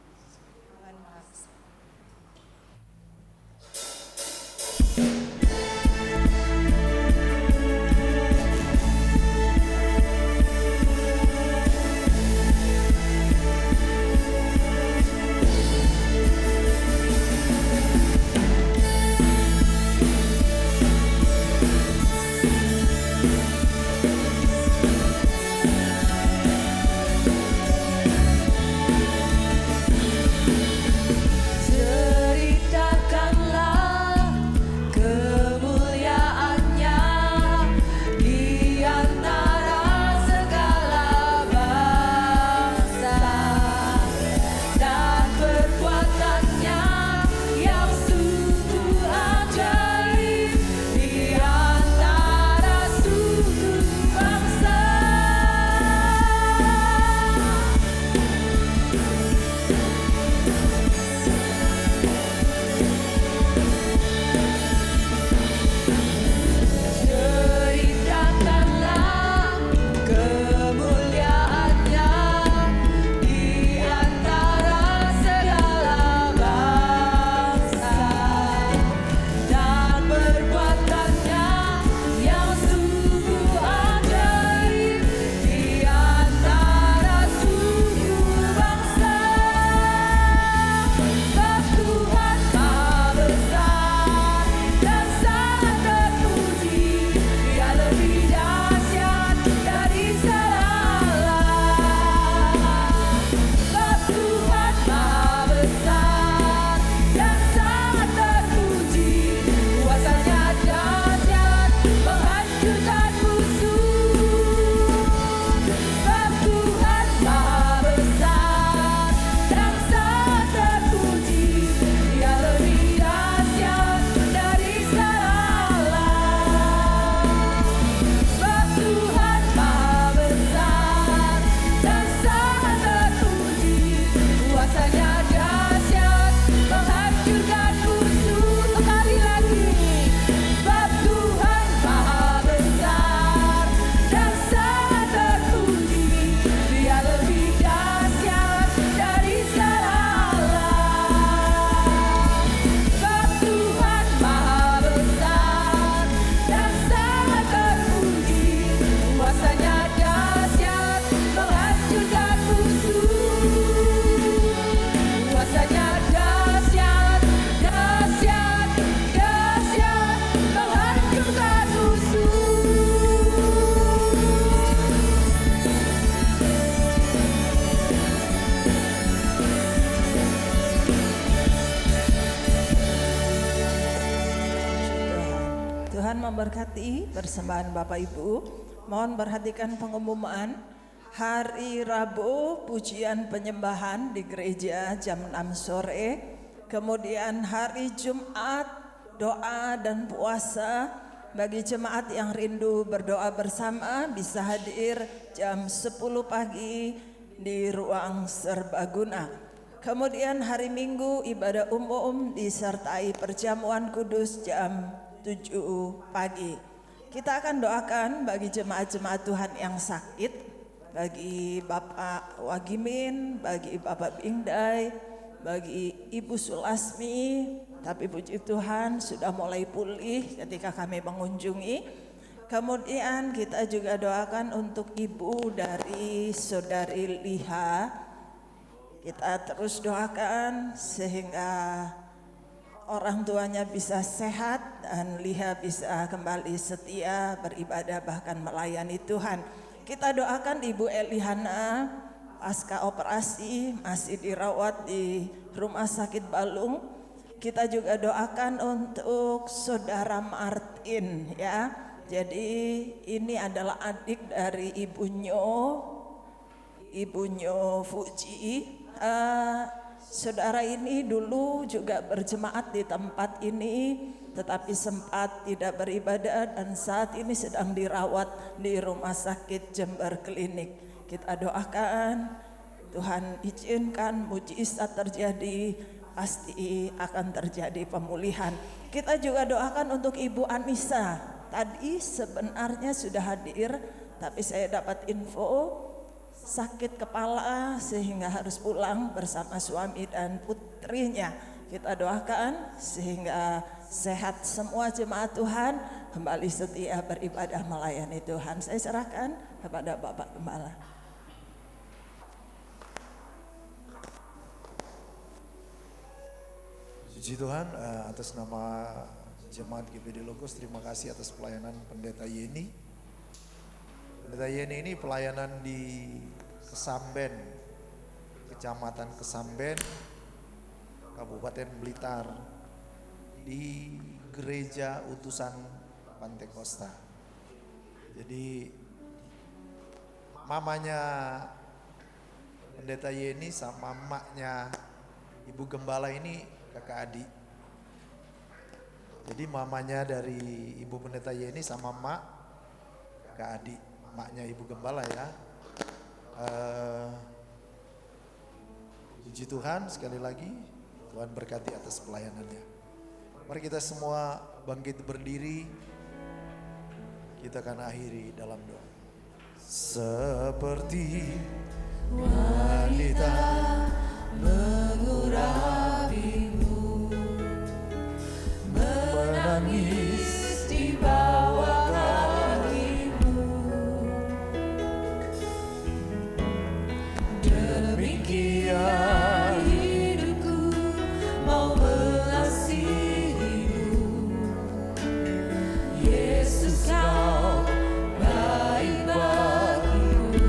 S3: memberkati persembahan Bapak Ibu. Mohon perhatikan pengumuman. Hari Rabu pujian penyembahan di gereja jam 6 sore. Kemudian hari Jumat doa dan puasa. Bagi jemaat yang rindu berdoa bersama bisa hadir jam 10 pagi di ruang serbaguna. Kemudian hari Minggu ibadah umum disertai perjamuan kudus jam 7 pagi. Kita akan doakan bagi jemaat-jemaat Tuhan yang sakit, bagi Bapak Wagimin, bagi Bapak Bingdai, bagi Ibu Sulasmi, tapi puji Tuhan sudah mulai pulih ketika kami mengunjungi. Kemudian kita juga doakan untuk ibu dari saudari Liha. Kita terus doakan sehingga orang tuanya bisa sehat dan Liha bisa kembali setia beribadah bahkan melayani Tuhan. Kita doakan Ibu Elihana pasca operasi masih dirawat di Rumah Sakit Balung. Kita juga doakan untuk saudara Martin ya. Jadi ini adalah adik dari ibunya Fuji. Saudara ini dulu juga berjemaat di tempat ini, tetapi sempat tidak beribadah dan saat ini sedang dirawat di Rumah Sakit Jember Klinik. Kita doakan Tuhan izinkan mujizat terjadi, pasti akan terjadi pemulihan. Kita juga doakan untuk Ibu Anissa. Tadi sebenarnya sudah hadir, tapi saya dapat info sakit kepala sehingga harus pulang bersama suami dan putrinya. Kita doakan sehingga sehat semua jemaat Tuhan, kembali setia beribadah melayani Tuhan. Saya serahkan kepada Bapak Gembala.
S5: Puji Tuhan, atas nama Jemaat GBD Logos, terima kasih atas pelayanan Pendeta Yeni. Pendeta Yeni ini pelayanan di Kesamben, Kecamatan Kesamben, Kabupaten Blitar, di Gereja Utusan Pantekosta. Jadi mamanya Pendeta Yeni sama emaknya Ibu Gembala ini kakak adik. Jadi mamanya dari Ibu Pendeta Yeni sama emak kakak adik. Maknya Ibu Gembala ya. Puji Tuhan sekali lagi, Tuhan berkati atas pelayanannya. Mari kita semua bangkit berdiri, kita akan akhiri dalam doa. Seperti wanita mengurapimu, menangis di bawah demikian hidupku mau mengasihimu. Yesus kau baik bagiku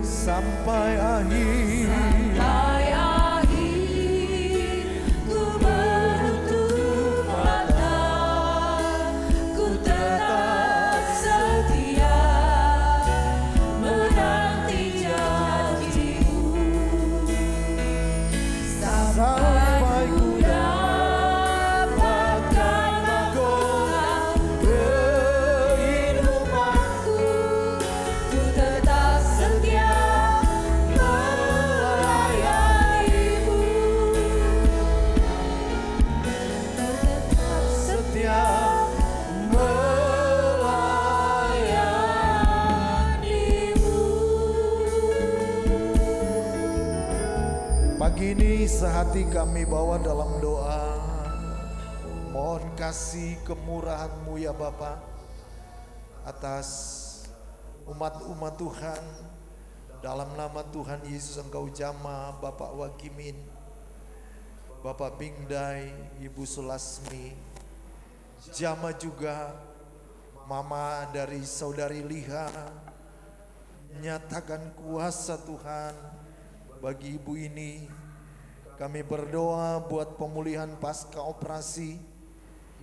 S5: sampai akhir. Sampai akhir ku menutup mata, ku tetap setia menanti janjimu. Sampai ku dapatkan mahkota kehidupanku, ku tetap setia melayanimu. Tetap setia melayanimu. Pagi ini sehati kami bawa dalam doa, mohon kasih kemurahan-Mu ya Bapa atas umat-umat Tuhan. Dalam nama Tuhan Yesus Engkau jamah Bapak Wagimin, Bapak Bingdai, Ibu Sulasmi, jamah juga Mama dari Saudari Liha. Nyatakan kuasa Tuhan bagi ibu ini. Kami berdoa buat pemulihan pasca operasi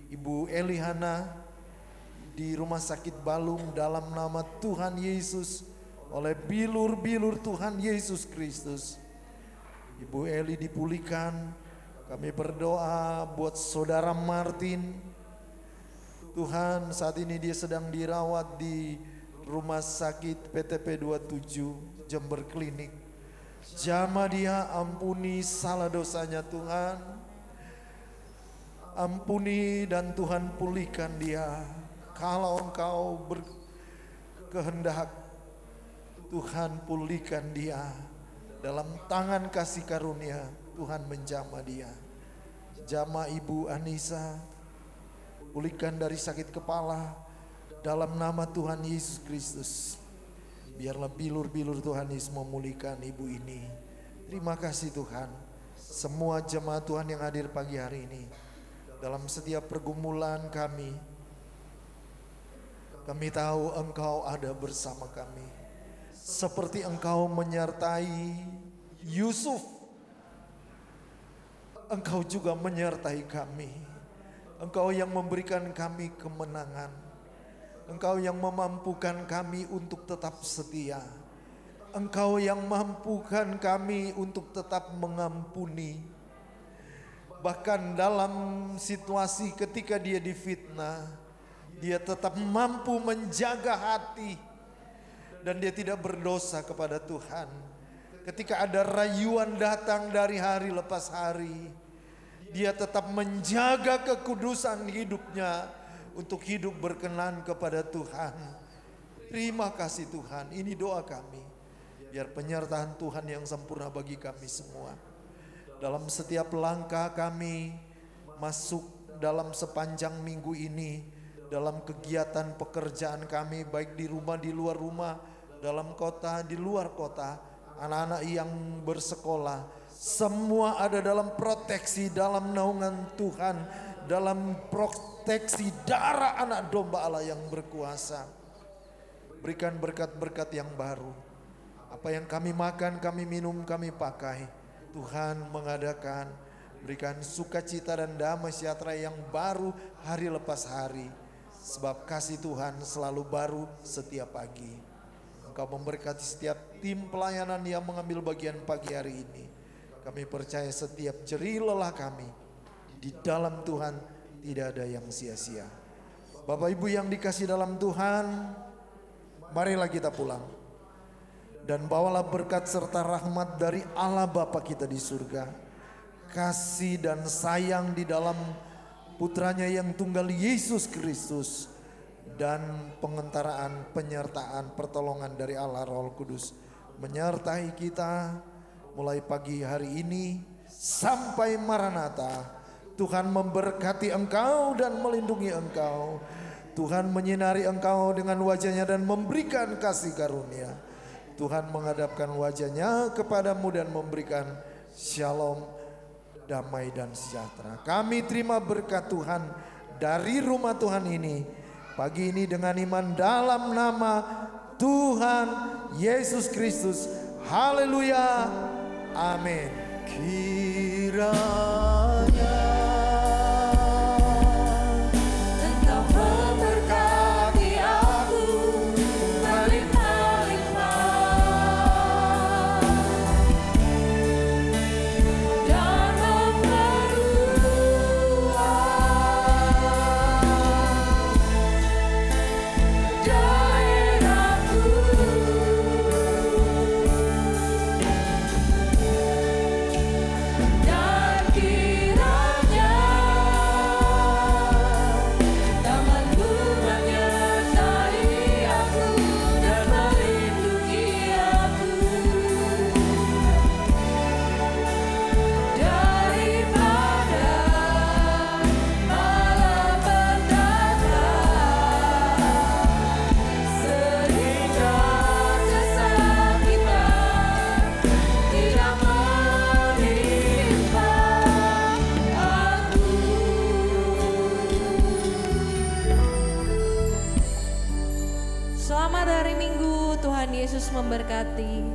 S5: Ibu Elihana, di Rumah Sakit Balung dalam nama Tuhan Yesus, oleh bilur-bilur Tuhan Yesus Kristus. Ibu Eli dipulihkan. Kami berdoa buat saudara Martin. Tuhan, saat ini dia sedang dirawat di Rumah Sakit PTP 27 Jember Klinik. Jamah dia, ampuni salah dosanya Tuhan. Ampuni dan Tuhan pulihkan dia. Kalau Engkau berkehendak, Tuhan pulihkan dia. Dalam tangan kasih karunia Tuhan menjamah dia. Jamah Ibu Anissa, pulihkan dari sakit kepala dalam nama Tuhan Yesus Kristus. Biarlah bilur-bilur Tuhan Yesus memulihkan ibu ini. Terima kasih Tuhan. Semua jemaat Tuhan yang hadir pagi hari ini, dalam setiap pergumulan kami tahu Engkau ada bersama kami. Seperti Engkau menyertai Yusuf, Engkau juga menyertai kami. Engkau yang memberikan kami kemenangan. Engkau yang memampukan kami untuk tetap setia. Engkau yang mampukan kami untuk tetap mengampuni. Bahkan dalam situasi ketika dia difitnah, dia tetap mampu menjaga hati. Dan dia tidak berdosa kepada Tuhan. Ketika ada rayuan datang dari hari lepas hari, dia tetap menjaga kekudusan hidupnya untuk hidup berkenan kepada Tuhan. Terima kasih Tuhan, ini doa kami. Biar penyertaan Tuhan yang sempurna bagi kami semua. Dalam setiap langkah kami masuk dalam sepanjang minggu ini, dalam kegiatan pekerjaan kami, baik di rumah, di luar rumah, dalam kota, di luar kota, anak-anak yang bersekolah, semua ada dalam proteksi, dalam naungan Tuhan, dalam proteksi darah anak domba Allah yang berkuasa. Berikan berkat-berkat yang baru. Apa yang kami makan, kami minum, kami pakai, Tuhan mengadakan. Berikan sukacita dan damai sejahtera yang baru hari lepas hari. Sebab kasih Tuhan selalu baru setiap pagi. Engkau memberkati setiap tim pelayanan yang mengambil bagian pagi hari ini. Kami percaya setiap jerih lelah kami di dalam Tuhan tidak ada yang sia-sia. Bapak Ibu yang dikasih dalam Tuhan, marilah kita pulang. Dan bawalah berkat serta rahmat dari Allah Bapa kita di surga. Kasih dan sayang di dalam putranya yang tunggal Yesus Kristus, dan pengentaraan, penyertaan, pertolongan dari Allah Roh Kudus menyertai kita mulai pagi hari ini sampai Maranatha. Tuhan memberkati engkau dan melindungi engkau. Tuhan menyinari engkau dengan wajahnya dan memberikan kasih karunia. Tuhan menghadapkan wajahnya kepadamu dan memberikan shalom, damai dan sejahtera. Kami terima berkat Tuhan dari rumah Tuhan ini pagi ini dengan iman dalam nama Tuhan Yesus Kristus. Haleluya. Amin. Kiranya
S2: Engkau memberkati aku melimpah-limpah dan memperluas daerahku. Dan kiranya tangan-Mu menyertai aku dan melindungi aku daripada malapetaka, sehingga kesakitan tidak menimpa aku. Selamat hari Minggu, Tuhan Yesus memberkati.